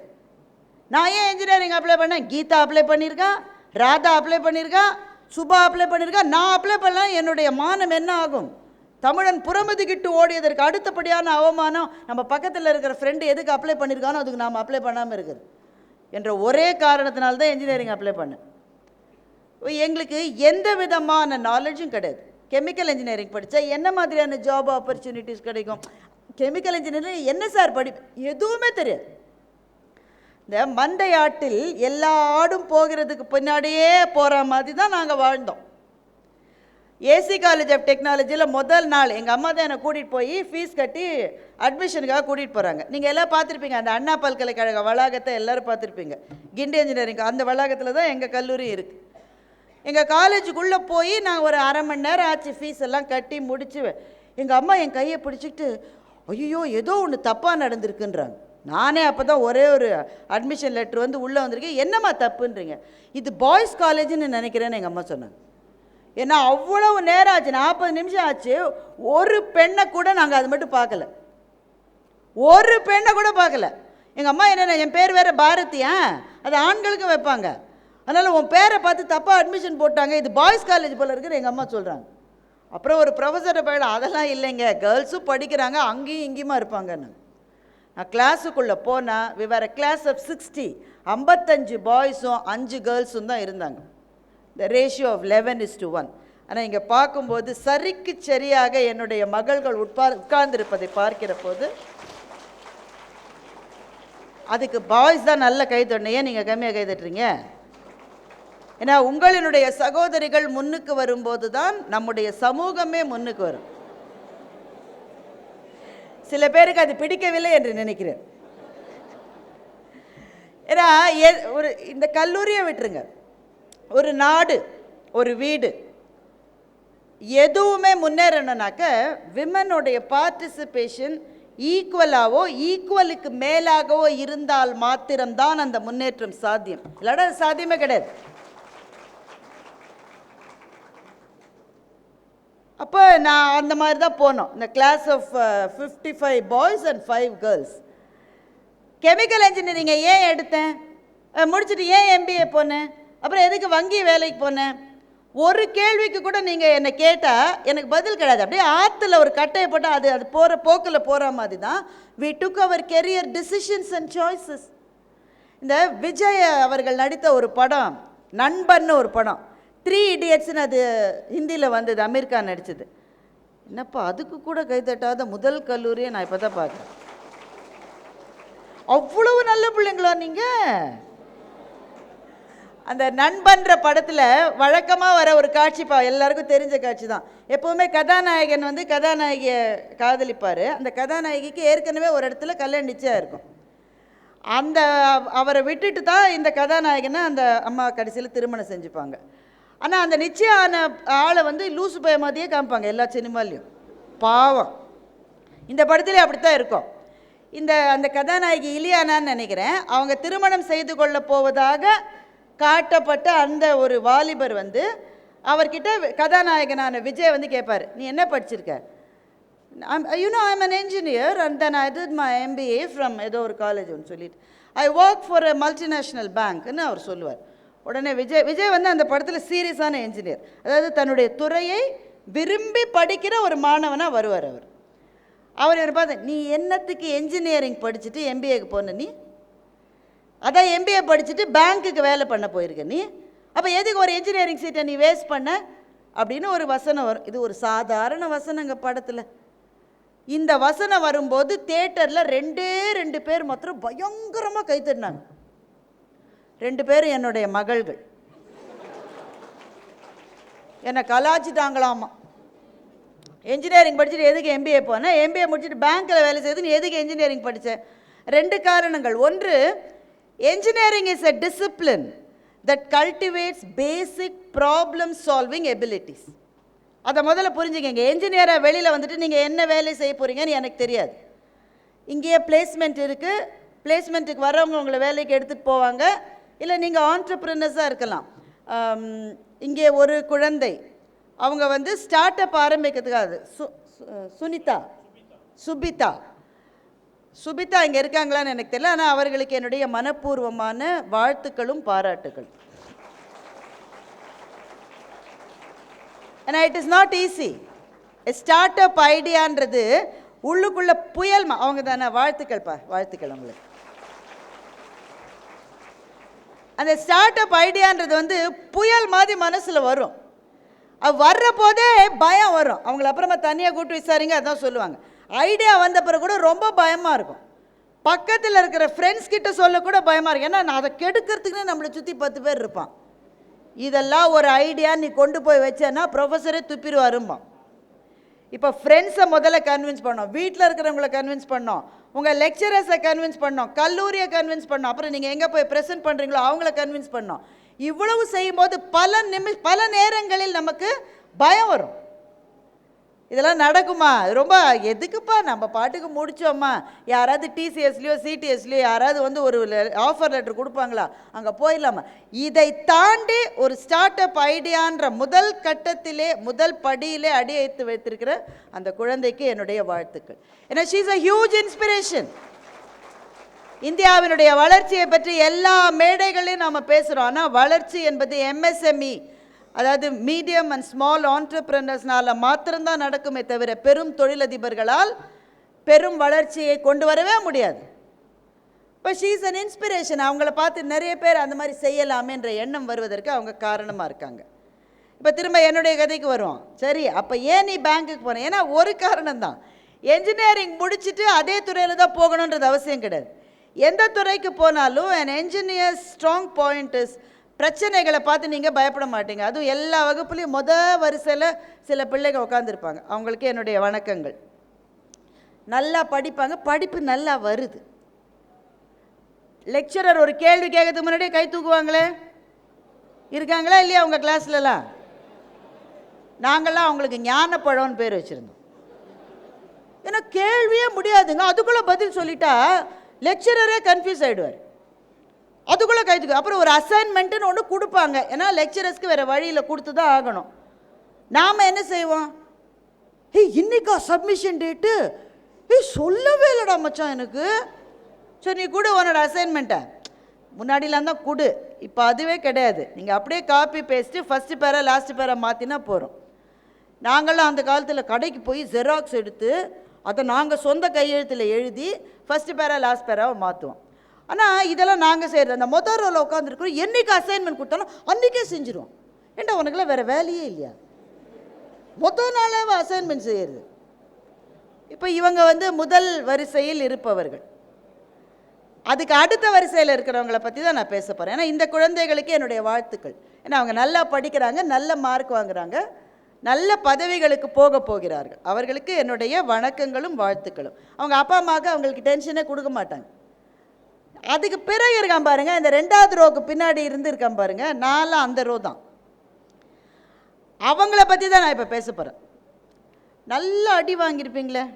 நான் ஏன் இன்ஜினியரிங் அப்ளை பண்ணேன்? கீதா அப்ளை பண்ணியிருக்கான், ராதா அப்ளை பண்ணியிருக்கான், சுபா அப்ளை பண்ணியிருக்கான். நான் அப்ளை பண்ணலாம், என்னுடைய மானம் என்ன ஆகும்? தமிழன் புறமுதுகிட்டு ஓடியதற்கு அடுத்தபடியான அவமானம் நம்ம பக்கத்தில் இருக்கிற ஃப்ரெண்டு எதுக்கு அப்ளை பண்ணியிருக்கானோ அதுக்கு நாம் அப்ளை பண்ணாமல் இருக்குது என்ற ஒரே காரணத்தினால்தான் இன்ஜினியரிங் அப்ளை பண்ணேன். எங்களுக்கு எந்த விதமான நாலேஜும் கிடையாது. கெமிக்கல் இன்ஜினியரிங் படித்தா என்ன மாதிரியான ஜாப் ஆப்பர்ச்சுனிட்டிஸ் கிடைக்கும், கெமிக்கல் இன்ஜினியரிங் என்ன சார் எதுவுமே தெரியாது. இந்த மந்தை ஆட்டில் எல்லா ஆடும் போகிறதுக்கு பின்னாடியே போகிற மாதிரி தான் நாங்கள் வாழ்ந்தோம். ஏசி காலேஜ் ஆஃப் டெக்னாலஜியில் முதல் நாள் எங்கள் அம்மா தான் என்னை கூட்டிகிட்டு போய் ஃபீஸ் கட்டி அட்மிஷனுக்காக கூட்டிகிட்டு போகிறாங்க. நீங்கள் எல்லாம் பார்த்துருப்பீங்க, அந்த அண்ணா பல்கலைக்கழக வளாகத்தை எல்லோரும் பார்த்துருப்பீங்க. கிண்டி இன்ஜினியரிங் அந்த வளாகத்தில் தான் எங்கள் கல்லூரி இருக்குது. எங்கள் காலேஜுக்குள்ளே போய் நான் ஒரு அரை மணி நேரம் ஆச்சு ஃபீஸ் எல்லாம் கட்டி முடிச்சு. எங்கள் அம்மா என் கையை பிடிச்சிக்கிட்டு, ஐயோ ஏதோ ஒன்று தப்பாக நடந்திருக்குன்றாங்க. நானே அப்போ தான் ஒரே ஒரு அட்மிஷன் லெட்ரு வந்து உள்ளே வந்திருக்கேன். என்னம்மா தப்புன்றீங்க? இது பாய்ஸ் காலேஜுன்னு நினைக்கிறேன்னு எங்கள் அம்மா சொன்னாங்க. ஏன்னா அவ்வளவு நேரம் ஆச்சு, 40 நிமிஷம் ஆச்சு. ஒரு பெண்ணை கூட நாங்கள் அது மட்டும் பார்க்கல, ஒரு பெண்ணை கூட பார்க்கல. எங்கள் அம்மா என்ன, என் பேர் வேறு பாரதியா, அது ஆண்களுக்கும் வைப்பாங்க, அதனால் உன் பேரை பார்த்து தப்பாக அட்மிஷன் போட்டாங்க, இது பாய்ஸ் காலேஜ் போல் இருக்குன்னு எங்கள் அம்மா சொல்கிறாங்க. அப்புறம் ஒரு ப்ரொஃபஸரை போயிட, அதெல்லாம் இல்லைங்க, கேர்ள்ஸும் படிக்கிறாங்க, அங்கேயும் இங்கேயுமா இருப்பாங்கன்னு. நான் கிளாஸுக்குள்ளே போனால் வி வேர் கிளாஸ் ஆஃப் 60, 55 பாய்ஸும் 5 கேர்ள்ஸும் தான் இருந்தாங்க. The ratio of 11:1. ஆனால் இங்கே பார்க்கும்போது சரிக்கு சரியாக என்னுடைய மகள்கள் உட்கார்ந்திருப்பதை பார்க்கிற போது அதுக்கு பாய்ஸ் தான் நல்ல கை தட்டணும். ஏன் நீங்கள் கம்மியாக கை தட்டுறீங்க? ஏன்னா உங்களினுடைய சகோதரிகள் முன்னுக்கு வரும்போது தான் நம்முடைய சமூகமே முன்னுக்கு வரும். சில பேருக்கு அது பிடிக்கவில்லை என்று நினைக்கிறேன். ஏன்னா ஒரு இந்த கல்லூரியை விட்டுருங்க, ஒரு நாடு, ஒரு வீடு எதுவுமே முன்னேறணுனாக்க விமனுடைய பார்ட்டிசிபேஷன் ஈக்குவலாவோ ஈக்குவலுக்கு மேலாகவோ இருந்தால் மாத்திரம்தான் அந்த முன்னேற்றம் சாத்தியம், இல்லாட்டா அது சாத்தியமே கிடையாது. அப்போ நான் அந்த மாதிரி தான் போனோம். இந்த class of 55 boys and 5 girls. Chemical இன்ஜினியரிங்கை ஏன் எடுத்தேன், முடிச்சுட்டு ஏன் எம்பிஏ போனேன், அப்புறம் எதுக்கு வங்கி வேலைக்கு போனேன், ஒரு கேள்விக்கு கூட நீங்கள் என்னை கேட்டால் எனக்கு பதில் கிடையாது. அப்படியே ஆற்றுல ஒரு கட்டையை போட்டால் அது போகிற போக்கில் போகிற மாதிரி தான் we took our career decisions and choices. இந்த விஜய் அவர்கள் நடித்த ஒரு படம் நண்பன்னு ஒரு படம், 3 Idiotsன்னு அது ஹிந்தியில் வந்தது, அமீர் கான் நடித்தது. என்னப்பா அதுக்கு கூட கைத்தட்டாத முதல் கல்லூரியை நான் இப்போ தான் பார்க்குறேன். அவ்வளவு நல்ல பிள்ளைங்களா நீங்கள்? அந்த நண்பன்ற படத்தில் வழக்கமாக வர ஒரு காட்சிப்பா, எல்லாருக்கும் தெரிஞ்ச காட்சி தான். எப்போவுமே கதாநாயகன் வந்து கதாநாயகியை காதலிப்பார். அந்த கதாநாயகிக்கு ஏற்கனவே ஒரு இடத்துல கல்யாணம் நிச்சயம் இருக்கும். அந்த அவரை விட்டுட்டு தான் இந்த கதாநாயகனை அந்த அம்மா கடைசியில் திருமணம் செஞ்சுப்பாங்க. ஆனால் அந்த நிச்சயம் ஆன ஆளை வந்து லூசு பய மாதிரியே காமிப்பாங்க எல்லா சினிமாலையும். பாவம். இந்த படத்துலேயே அப்படித்தான் இருக்கும். அந்த கதாநாயகி இலியானான்னு நினைக்கிறேன், அவங்க திருமணம் செய்து கொள்ள போவதாக காட்டப்பட்ட அந்த ஒரு வாலிபர் வந்து அவர்கிட்ட கதாநாயகனான விஜய் வந்து கேட்பார், நீ என்ன படிச்சிருக்க? I'm an engineer and then I did my MBA from ஏதோ ஒரு காலேஜ் ஒன்று சொல்லிட்டு I work for a multinational bankன்னு அவர் சொல்லுவார். உடனே விஜய் வந்து அந்த படத்தில் சீரியஸான என்ஜினியர், அதாவது தன்னுடைய துறையை விரும்பி படிக்கிற ஒரு மாணவனாக வருவார். அவர் பார்த்து, நீ என்னத்துக்கு என்ஜினியரிங் படிச்சுட்டு எம்பிஏக்கு போன, நீ அதான் எம்பிஏ படிச்சுட்டு பேங்க்குக்கு வேலை பண்ண போயிருக்க நீ, அப்போ எதுக்கு ஒரு என்ஜினியரிங் சீட்டை நீ வேஸ்ட் பண்ண அப்படின்னு ஒரு வசனம் வரும். இது ஒரு சாதாரண வசனங்க படத்தில். இந்த வசனம் வரும்போது தியேட்டரில் 2 பேர் மாத்திரம் பயங்கரமாக கைத்தட்டினாங்க. 2 பேரும் என்னுடைய மகள்கள். என்னை கலாச்சிட்டாங்களாமா. என்ஜினியரிங் படிச்சுட்டு எதுக்கு எம்பிஏ போனேன், எம்பிஏ முடிச்சுட்டு பேங்க்கில் வேலை செய்யுதுன்னு எதுக்கு என்ஜினியரிங் படித்தேன்? 2 காரணங்கள். ஒன்று, engineering is a discipline that cultivates basic problem solving abilities. அதை முதல்ல புரிஞ்சுக்கங்க. என்ஜினியராக வெளியில் வந்துட்டு நீங்கள் என்ன வேலை செய்ய போகிறீங்கன்னு எனக்கு தெரியாது. இங்கேயே பிளேஸ்மெண்ட் இருக்குது, பிளேஸ்மெண்ட்டுக்கு வரவங்க உங்களை வேலைக்கு எடுத்துகிட்டு போவாங்க. இல்லை நீங்கள் ஆண்டர்ப்ரினர்ஸாக இருக்கலாம். இங்கே ஒரு குழந்தை அவங்க வந்து ஸ்டார்ட் அப் ஆரம்பிக்கிறதுக்காக சுபிதா இங்கே இருக்காங்களான்னு எனக்கு தெரியல, ஆனால் அவர்களுக்கு என்னுடைய மனப்பூர்வமான வாழ்த்துக்களும் பாராட்டுக்கள். ஏன்னா it is not easy. Start up ஐடியான்றது உள்ளுக்குள்ள புயல். அவங்க தானே? வாழ்த்துக்கள்ப்பா, வாழ்த்துக்கள் அவங்களுக்கு. அந்த ஸ்டார்ட் அப் ஐடியான்றது வந்து புயல் மாதிரி மனசில் வரும். அது வர்ற போதே பயம் வரும். அவங்கள அப்புறமா தனியாக கூட்டு விசாரிங்க அதான் சொல்லுவாங்க. ஐடியா வந்த பிறகு கூட ரொம்ப பயமாக இருக்கும். பக்கத்தில் இருக்கிற ஃப்ரெண்ட்ஸ் கிட்ட சொல்ல கூட பயமாக இருக்கும். ஏன்னா நான் அதை கெடுக்கிறதுக்குன்னு நம்மளை சுற்றி 10 பேர் இருப்பான். இதெல்லாம் ஒரு ஐடியா நீ கொண்டு போய் வச்சேன்னா ப்ரொஃபஸரே துப்பிடுவாரும்பான். இப்போ ஃப்ரெண்ட்ஸை முதல்ல கன்வின்ஸ் பண்ணோம், வீட்டில் இருக்கிறவங்கள கன்வின்ஸ் பண்ணோம், உங்கள் லெக்சரர்ஸை கன்வின்ஸ் பண்ணோம், கல்லூரியை கன்வின்ஸ் பண்ணோம், அப்புறம் நீங்கள் எங்கே போய் ப்ரெசென்ட் பண்ணுறீங்களோ அவங்கள கன்வின்ஸ் பண்ணோம். இவ்வளவு செய்யும்போது பல நேரங்களில் நமக்கு பயம் வரும். இதெல்லாம் நடக்குமா? ரொம்ப எதுக்குப்பா நம்ம பாட்டுக்கு முடித்தோம்மா, யாராவது டிசிஎஸ்லையோ சிடிஎஸ்லையோ யாராவது வந்து ஒரு ஆஃபர் லெட்டர் கொடுப்பாங்களா, அங்கே போயிடலாமா? இதை தாண்டி ஒரு ஸ்டார்ட் அப் ஐடியான்ற முதல் கட்டத்திலே முதல் படியிலே அடி வைத்து வைத்திருக்கிற அந்த குழந்தைக்கு என்னுடைய வாழ்த்துக்கள். ஏன்னா she is a huge inspiration. இந்தியாவினுடைய வளர்ச்சியை பற்றி எல்லா மேடைகளையும் நாம் பேசுகிறோம். ஆனால் வளர்ச்சி என்பது எம்எஸ்எம்இ, அதாவது மீடியம் அண்ட் ஸ்மால் ஆண்டர்பிரினர்ஸ்னால மாத்திரம்தான் நடக்குமே தவிர பெரும் தொழிலதிபர்களால் பெரும் வளர்ச்சியை கொண்டு வரவே முடியாது. இப்போ ஷீ இஸ் அன் இன்ஸ்பிரேஷன். அவங்கள பார்த்து நிறைய பேர் அந்த மாதிரி செய்யலாமேன்ற எண்ணம் வருவதற்கு அவங்க காரணமாக இருக்காங்க. இப்போ திரும்ப என்னுடைய கதைக்கு வருவோம். சரி, அப்போ ஏன் நீ பேங்க்குக்கு போன? ஏன்னா ஒரு காரணம் தான், என்ஜினியரிங் முடிச்சுட்டு அதே துறையில் தான் போகணுன்றது அவசியம் கிடையாது. எந்த துறைக்கு போனாலும் an engineer's strong point is பிரச்சனைகளை பார்த்து நீங்கள் பயப்பட மாட்டீங்க. அதுவும் எல்லா வகுப்புலையும் வரிசையில் சில பிள்ளைங்க உட்காந்துருப்பாங்க. அவங்களுக்கு என்னுடைய வணக்கங்கள். நல்லா படிப்பாங்க, படிப்பு நல்லா வருது. லெக்சரர் ஒரு கேள்வி கேட்கறதுக்கு முன்னாடியே கை தூக்குவாங்களே, இருக்காங்களா இல்லையா உங்கள் கிளாஸ்லலாம்? நாங்கள்லாம் அவங்களுக்கு ஞானப்பழம்னு பேர் வச்சுருந்தோம். ஏன்னா கேள்வியே முடியாதுங்க. அதுக்குள்ளே பதில் சொல்லிட்டா லெக்சரரே கன்ஃபியூஸ் ஆகிடுவார். அதுக்குள்ளே கைதுக்கு அப்புறம் ஒரு அசைன்மெண்ட்டுன்னு ஒன்று கொடுப்பாங்க. ஏன்னா லெக்சரர்ஸ்க்கு வேறு வழியில் கொடுத்து தான் ஆகணும். நாம் என்ன செய்வோம்? இன்னைக்கா சப்மிஷன் டேட்டு? சொல்லவே இல்லைடா மச்சான் எனக்கு. சரி நீ கொடு உன்னோட அசைன்மெண்ட்டை. முன்னாடிலாம் தான் கொடு, இப்போ அதுவே கிடையாது. நீங்கள் அப்படியே காப்பி பேஸ்ட்டு ஃபஸ்ட்டு பேரா லாஸ்ட்டு பேரா மாற்றினா போகிறோம். நாங்களாம் அந்த காலத்தில் கடைக்கு போய் ஜெராக்ஸ் எடுத்து அதை நாங்கள் சொந்த கையெழுத்தில் எழுதி ஃபஸ்ட்டு பேரா லாஸ்ட் பேராவை மாற்றுவோம். ஆனால் இதெல்லாம் நாங்கள் செய்கிறது. அந்த மொதல் ரோவில் உட்காந்துருக்குறோம், என்றைக்கு அசைன்மெண்ட் கொடுத்தாலும் அன்றைக்கே செஞ்சுருவோம். ஏண்டா உனக்குலாம் வேறு வேலையே இல்லையா? மொதல் நாளாக அசைன்மெண்ட் செய்கிறது. இப்போ இவங்க முதல் வரிசையில் இருப்பவர்கள். அதுக்கு அடுத்த வரிசையில் இருக்கிறவங்கள பற்றி தான் நான் பேச போகிறேன். ஏன்னா இந்த குழந்தைகளுக்கு என்னுடைய வாழ்த்துக்கள். ஏன்னா அவங்க நல்லா படிக்கிறாங்க, நல்ல மார்க் வாங்குகிறாங்க, நல்ல பதவிகளுக்கு போக போகிறார்கள். அவர்களுக்கு என்னுடைய வணக்கங்களும் வாழ்த்துக்களும். அவங்க அப்பா அம்மாவுக்கு அவங்களுக்கு டென்ஷனே கொடுக்க மாட்டாங்க. அதுக்கு பிறகு இருக்கான் பாருங்க, இந்த 2வது ரோக்கு பின்னாடி இருந்து இருக்கான் பாருங்க, நாலாம் அந்த ரோ தான். அவங்கள பற்றி தான் நான் இப்போ பேச போகிறேன். நல்லா அடி வாங்கியிருப்பீங்களே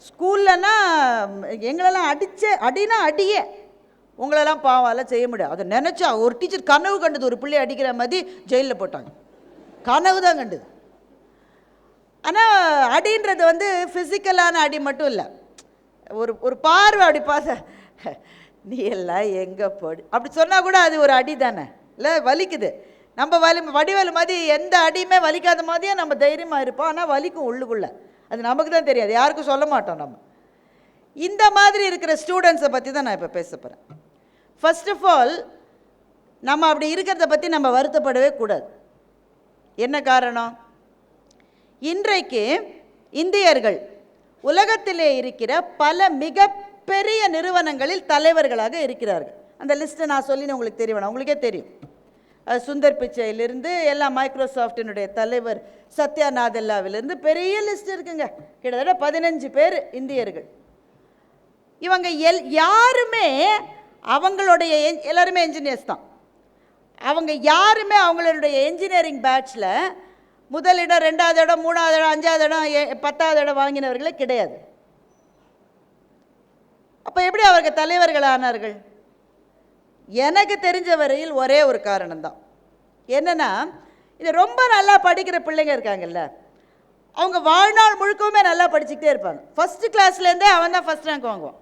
ஸ்கூல்லன்னா. எங்களெல்லாம் அடினா அடியே. உங்களெல்லாம் பாவால செய்ய முடியாது. அதை நினச்சா ஒரு டீச்சர் கனவு கண்டது ஒரு பிள்ளை அடிக்கிற மாதிரி ஜெயிலில் போட்டாங்க. கனவு தான் கண்டது. ஆனால் அடின்றது ஃபிசிக்கலான அடி மட்டும் இல்லை, ஒரு பார்வை அப்படி பார்த்த நீ எல்லாம் எங்கே போடு அப்படி சொன்னால் கூட அது ஒரு அடி தானே, இல்லை வலிக்குது. நம்ம வடிவேலு மாதிரி எந்த அடியுமே வலிக்காத மாதிரியே நம்ம தைரியமாக இருப்போம். ஆனால் வலிக்கும் உள்ளுக்குள்ளே, அது நமக்கு தான் தெரியாது, யாருக்கும் சொல்ல மாட்டோம் நம்ம. இந்த மாதிரி இருக்கிற ஸ்டூடெண்ட்ஸை பற்றி தான் நான் இப்போ பேச போகிறேன். ஃபர்ஸ்ட் ஆஃப் ஆல், நம்ம அப்படி இருக்கிறத பற்றி நம்ம வருத்தப்படவே கூடாது. என்ன காரணம்? இன்றைக்கு இந்தியர்கள் உலகத்திலே இருக்கிற பல மிகப்பெரிய நிறுவனங்களில் தலைவர்களாக இருக்கிறார்கள். அந்த லிஸ்ட்டை நான் சொல்லினேன், உங்களுக்கு தெரிய வேணாம், உங்களுக்கே தெரியும். சுந்தர் பிச்சையிலிருந்து எல்லாம் மைக்ரோசாஃப்டினுடைய தலைவர் சத்யா நாதெல்லாவிலிருந்து பெரிய லிஸ்ட் இருக்குங்க. கிட்டத்தட்ட 15 பேர் இந்தியர்கள். இவங்க யாருமே அவங்களுடைய எல்லாருமே என்ஜினியர்ஸ் தான். அவங்க யாருமே அவங்களுடைய என்ஜினியரிங் பேட்சில் முதலிடம், 2வது இடம், 3வது இடம், 5வது இடம், 10வது இடம் வாங்கினவர்களே கிடையாது. அப்போ எப்படி அவர்கள் தலைவர்கள் ஆனார்கள்? எனக்கு தெரிஞ்ச வரையில் ஒரே ஒரு காரணம்தான். என்னென்னா, இது ரொம்ப நல்லா படிக்கிற பிள்ளைங்க இருக்காங்கல்ல, அவங்க வாழ்நாள் முழுக்கவுமே நல்லா படிச்சுக்கிட்டே இருப்பாங்க. ஃபஸ்ட்டு கிளாஸ்லேருந்தே அவன் தான் ஃபஸ்ட் ரேங்க் வாங்குவான்.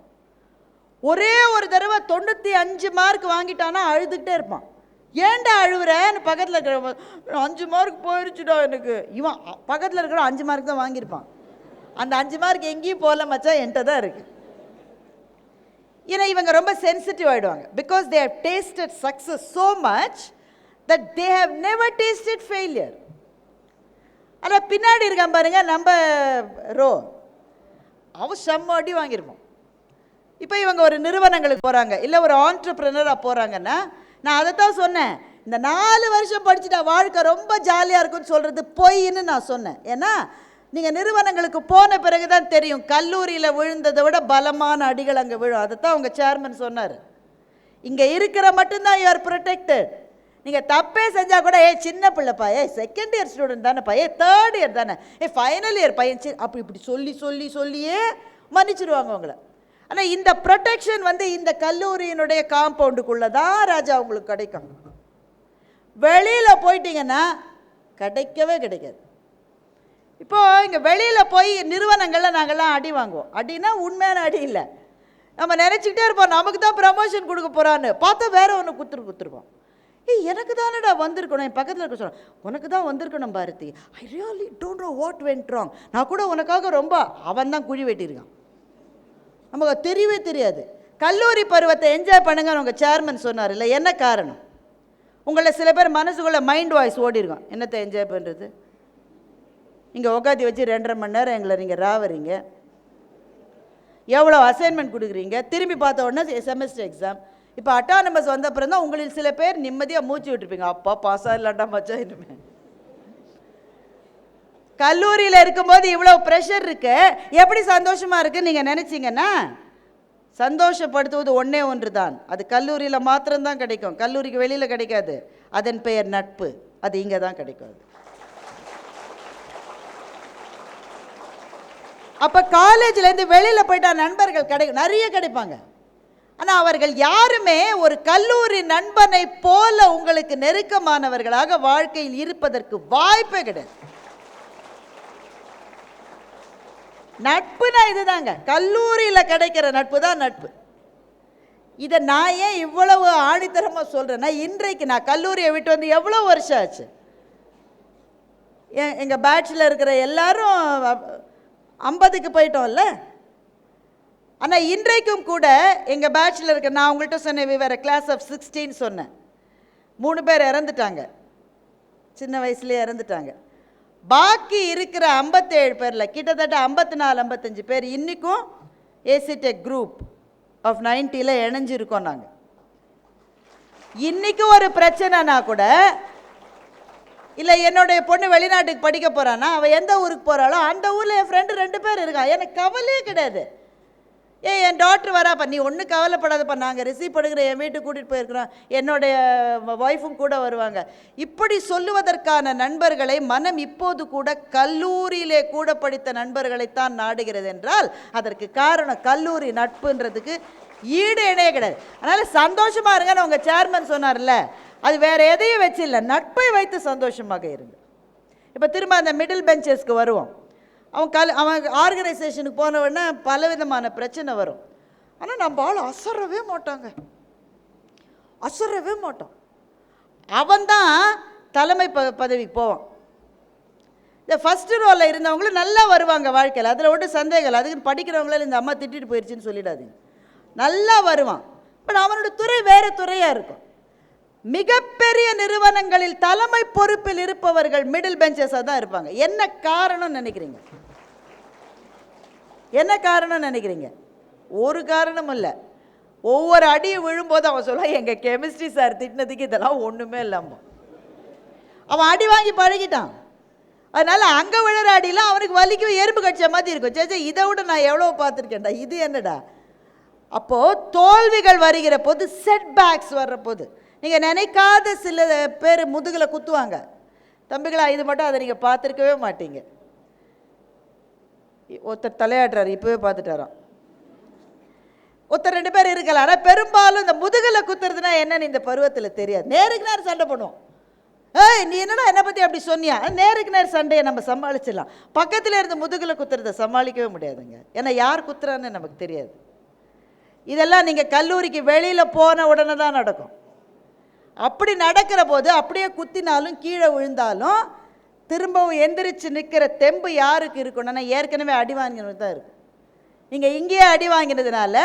ஒரே ஒரு தடவை 95 மார்க் வாங்கிட்டானா அழுதுகிட்டே இருப்பான். ஏன்டா அழுவுறேன்னு பக்கத்தில் இருக்கிற 5 மார்க் போயிடுச்சுடா எனக்கு. இவன் பக்கத்தில் இருக்கிற 5 மார்க் தான் வாங்கியிருப்பான். அந்த 5 மார்க் எங்கேயும் போகல மச்சான், என்கிட்ட தான் இருக்குது. ஏன்னா இவங்க ரொம்ப சென்சிட்டிவ் ஆகிடுவாங்க. Because they have tasted success so much that they have never tasted failure. ஆனால் பின்னாடி இருக்கான் பாருங்க நம்ம ரோ, அவன் செம்ம அடி வாங்கியிருப்போம். இப்போ இவங்க ஒரு நிறுவனங்களுக்கு போகிறாங்க, இல்லை ஒரு ஆண்டர்ப்ரனராக போகிறாங்கன்னா, நான் அதை தான் சொன்னேன், இந்த 4 வருஷம் படிச்சுட்டா வாழ்க்கை ரொம்ப ஜாலியாக இருக்குன்னு சொல்கிறது பொய்ன்னு நான் சொன்னேன். ஏன்னா நீங்கள் நிறுவனங்களுக்கு போன பிறகு தான் தெரியும், கல்லூரியில் விழுந்ததை விட பலமான அடிகள் அங்கே விழும். அதை தான் உங்கள் சேர்மன் சொன்னார். இங்கே இருக்கிற மட்டும்தான் யூஆர் ப்ரொடெக்டட். நீங்கள் தப்பே செஞ்சால் கூட, சின்ன பிள்ளைப்பா, செகண்ட் இயர் ஸ்டூடெண்ட் தானேப்பா, தேர்ட் இயர் தானே, ஃபைனல் இயர் பையன், அப்படி இப்படி சொல்லியே மன்னிச்சிடுவாங்க உங்களை. ஆனால் இந்த ப்ரொடெக்ஷன் இந்த கல்லூரியினுடைய காம்பவுண்டுக்குள்ளே தான் ராஜா உங்களுக்கு கிடைக்கும். வெளியில் போயிட்டீங்கன்னா கிடைக்கவே கிடைக்காது. இப்போது இங்கே வெளியில் போய் நிறுவனங்களில் நாங்கள்லாம் அடி வாங்குவோம். அடினா உண்மையான அடி இல்லை, நம்ம நினச்சிக்கிட்டே இருப்போம் நமக்கு தான் ப்ரமோஷன் கொடுக்க போகிறான்னு, பார்த்தா வேற ஒன்று கொடுத்துருப்போம். எனக்கு தானடா வந்திருக்கணும். என் பக்கத்தில் இருக்க சொல்கிறேன், உனக்கு தான் வந்திருக்கணும் Bharathi, I really don't know what went wrong, நான் கூட உனக்காக ரொம்ப, அவன் தான் குழி வெட்டியிருக்கான், நமக்கு தெரியவே தெரியாது. கல்லூரி பருவத்தை என்ஜாய் பண்ணுங்கன்னு உங்கள் சேர்மன் சொன்னார் இல்லை, என்ன காரணம்? உங்களை சில பேர் மனசுக்குள்ளே மைண்ட் வாய்ஸ் ஓடி இருக்கும், என்னத்தை என்ஜாய் பண்ணுறது, இங்கே உட்காந்து வச்சு 2.5 மணி நேரம் எங்களை நீங்கள் ராவறீங்க, எவ்வளோ அசைன்மெண்ட் கொடுக்குறீங்க, திரும்பி பார்த்த உடனே செமஸ்டர் எக்ஸாம். இப்போ அட்டானமஸ் வந்த அப்புறம் தான் உங்களில் சில பேர் நிம்மதியாக மூச்சு விட்டுருப்பீங்க, அப்பா பாஸாக இல்லாண்டா மச்சா இனிமே. கல்லூரியில் இருக்கும்போது இவ்வளோ ப்ரெஷர் இருக்கு, எப்படி சந்தோஷமாக இருக்குன்னு நீங்கள் நினச்சிங்கன்னா, சந்தோஷப்படுத்துவது ஒன்று தான், அது கல்லூரியில் மாத்திரம்தான் கிடைக்கும், கல்லூரிக்கு வெளியில் கிடைக்காது. அதன் பெயர் நட்பு, அது இங்கே தான் கிடைக்கும். அப்போ காலேஜ்லேருந்து வெளியில் போயிட்டா நண்பர்கள் நிறைய கிடைப்பாங்க. ஆனால் அவர்கள் யாருமே ஒரு கல்லூரி நண்பனை போல உங்களுக்கு நெருக்கமானவர்களாக வாழ்க்கையில் இருப்பதற்கு வாய்ப்பே கிடையாது. நட்புனா இதுதாங்க, கல்லூரியில் கிடைக்கிற நட்பு தான் நட்பு. இதை நான் ஏன் இவ்வளவு ஆணித்தரமாக சொல்கிறேன்னா, இன்றைக்கு நான் கல்லூரியை விட்டு வந்து எவ்வளோ வருஷம் ஆச்சு. எங்கள் பேட்சில் இருக்கிற எல்லாரும் 50க்கு போயிட்டோம்ல. ஆனால் இன்றைக்கும் கூட எங்கள் பேட்சில் இருக்க, நான் உங்கள்கிட்ட சொன்னேன் வேறு கிளாஸ் ஆஃப் 16 சொன்னேன். 3 பேர் இறந்துட்டாங்க, சின்ன வயசுலேயே இறந்துட்டாங்க. பாக்கி இருக்கிற 57 பேரில் கிட்டத்தட்ட 54-55 பேர் இன்றைக்கும் ஏசிடெக் குரூப் ஆஃப் 90ல் இணைஞ்சிருக்கோம். நாங்கள் இன்றைக்கும் ஒரு பிரச்சனைனா கூட, இல்லை என்னுடைய பொண்ணு வெளிநாட்டுக்கு படிக்க போகிறான்னா அவள் எந்த ஊருக்கு போகிறாளோ அந்த ஊரில் என் ஃப்ரெண்டு 2 பேர் இருக்கான். எனக்கு கவலையே கிடையாது. என் டாக்டர் வராப்பா, நீ ஒன்றும் கவலைப்படாதப்பா, நாங்கள் ரிசீவ் பண்ணுகிற என் வீட்டுக்கு கூட்டிகிட்டு போயிருக்கிறோம், என்னுடைய ஒய்ஃபும் கூட வருவாங்க. இப்படி சொல்லுவதற்கான நண்பர்களை மனம் இப்போது கூட கல்லூரியிலே கூட படித்த நண்பர்களைத்தான் நாடுகிறது என்றால் அதற்கு காரணம் கல்லூரி நட்புன்றதுக்கு ஈடு இணையே கிடையாது. அதனால் சந்தோஷமாக இருங்கன்னு உங்கள் சேர்மன் சொன்னார்ல, அது வேறு எதையும் வச்சு இல்லை, நட்பை வைத்து சந்தோஷமாக இருங்க. இப்போ திரும்ப அந்த மிடில் பெஞ்சஸ்க்கு வருவோம். அவன் ஆர்கனைசேஷனுக்கு போனவுடனே பலவிதமான பிரச்சனை வரும். ஆனால் நம்ம ஆள் அசரவே மாட்டோம். அவன்தான் தலைமை பதவிக்கு போவான். இந்த ஃபஸ்ட்டு ரோலில் இருந்தவங்களும் நல்லா வருவாங்க வாழ்க்கையில், அதில் ஒன்றும் சந்தேகம் இல்லை. அதுக்குன்னு படிக்கிறவங்களால இந்த அம்மா திட்டிட்டு போயிடுச்சுன்னு சொல்லிடாதீங்க, நல்லா வருவான். பட் அவனோட துறை வேறு துறையாக இருக்கும். மிகப்பெரிய நிறுவனங்களில் தலைமை பொறுப்பில் இருப்பவர்கள் மிடில் பெஞ்சஸாக தான் இருப்பாங்க. என்ன காரணம் நினைக்கிறீங்க? ஒரு காரணமும் இல்லை. ஒவ்வொரு அடியும் விழும்போது அவன் சொல்ல, எங்கள் கெமிஸ்ட்ரி சார் திட்டினதுக்கு இதெல்லாம் ஒன்றுமே இல்லாமல் அவன் அடி வாங்கி பழகிட்டான். அதனால் அங்கே விழுற அடியெலாம் அவனுக்கு வலிக்கும், எறும்பு கடிச்ச மாதிரி இருக்கும். சே, இதை விட நான் எவ்வளோ பார்த்துருக்கேன்டா, இது என்னடா. அப்போது தோல்விகள் வருகிற போது, செட்பேக்ஸ் வர்ற போது, நீங்கள் நினைக்காத சில பேர் முதுகில் குத்துவாங்க. தம்பிகளா, இது மட்டும் அதை நீங்கள் பார்த்துருக்கவே மாட்டீங்க. ஒருத்தர் தலையாடுறாரு, இப்போவே பார்த்துட்டாராம். ஒருத்தர் 2 பேர் இருக்கலாம். ஆனால் பெரும்பாலும் இந்த முதுகில் குத்துறதுனா என்னன்னு இந்த பருவத்தில் தெரியாது. நேருக்கு நேரம் சண்டை பண்ணுவோம். நீ என்னடா என்னை பற்றி அப்படி சொன்னியா? நேருக்கு நேரம் சண்டையை நம்ம சமாளிச்சிடலாம். பக்கத்தில் இருந்து முதுகில் குத்துறதை சமாளிக்கவே முடியாதுங்க. ஏன்னா யார் குத்துறான்னு நமக்கு தெரியாது. இதெல்லாம் நீங்கள் கல்லூரிக்கு வெளியில் போன உடனே தான் நடக்கும். அப்படி நடக்கிற போது அப்படியே குத்தினாலும் கீழே விழுந்தாலும் திரும்பவும் எந்திரிச்சு நிற்கிற தெம்பு யாருக்கு இருக்கணும்னா ஏற்கனவே அடி வாங்கினது தான் இருக்கும். நீங்கள் இங்கேயே அடி வாங்கினதுனால,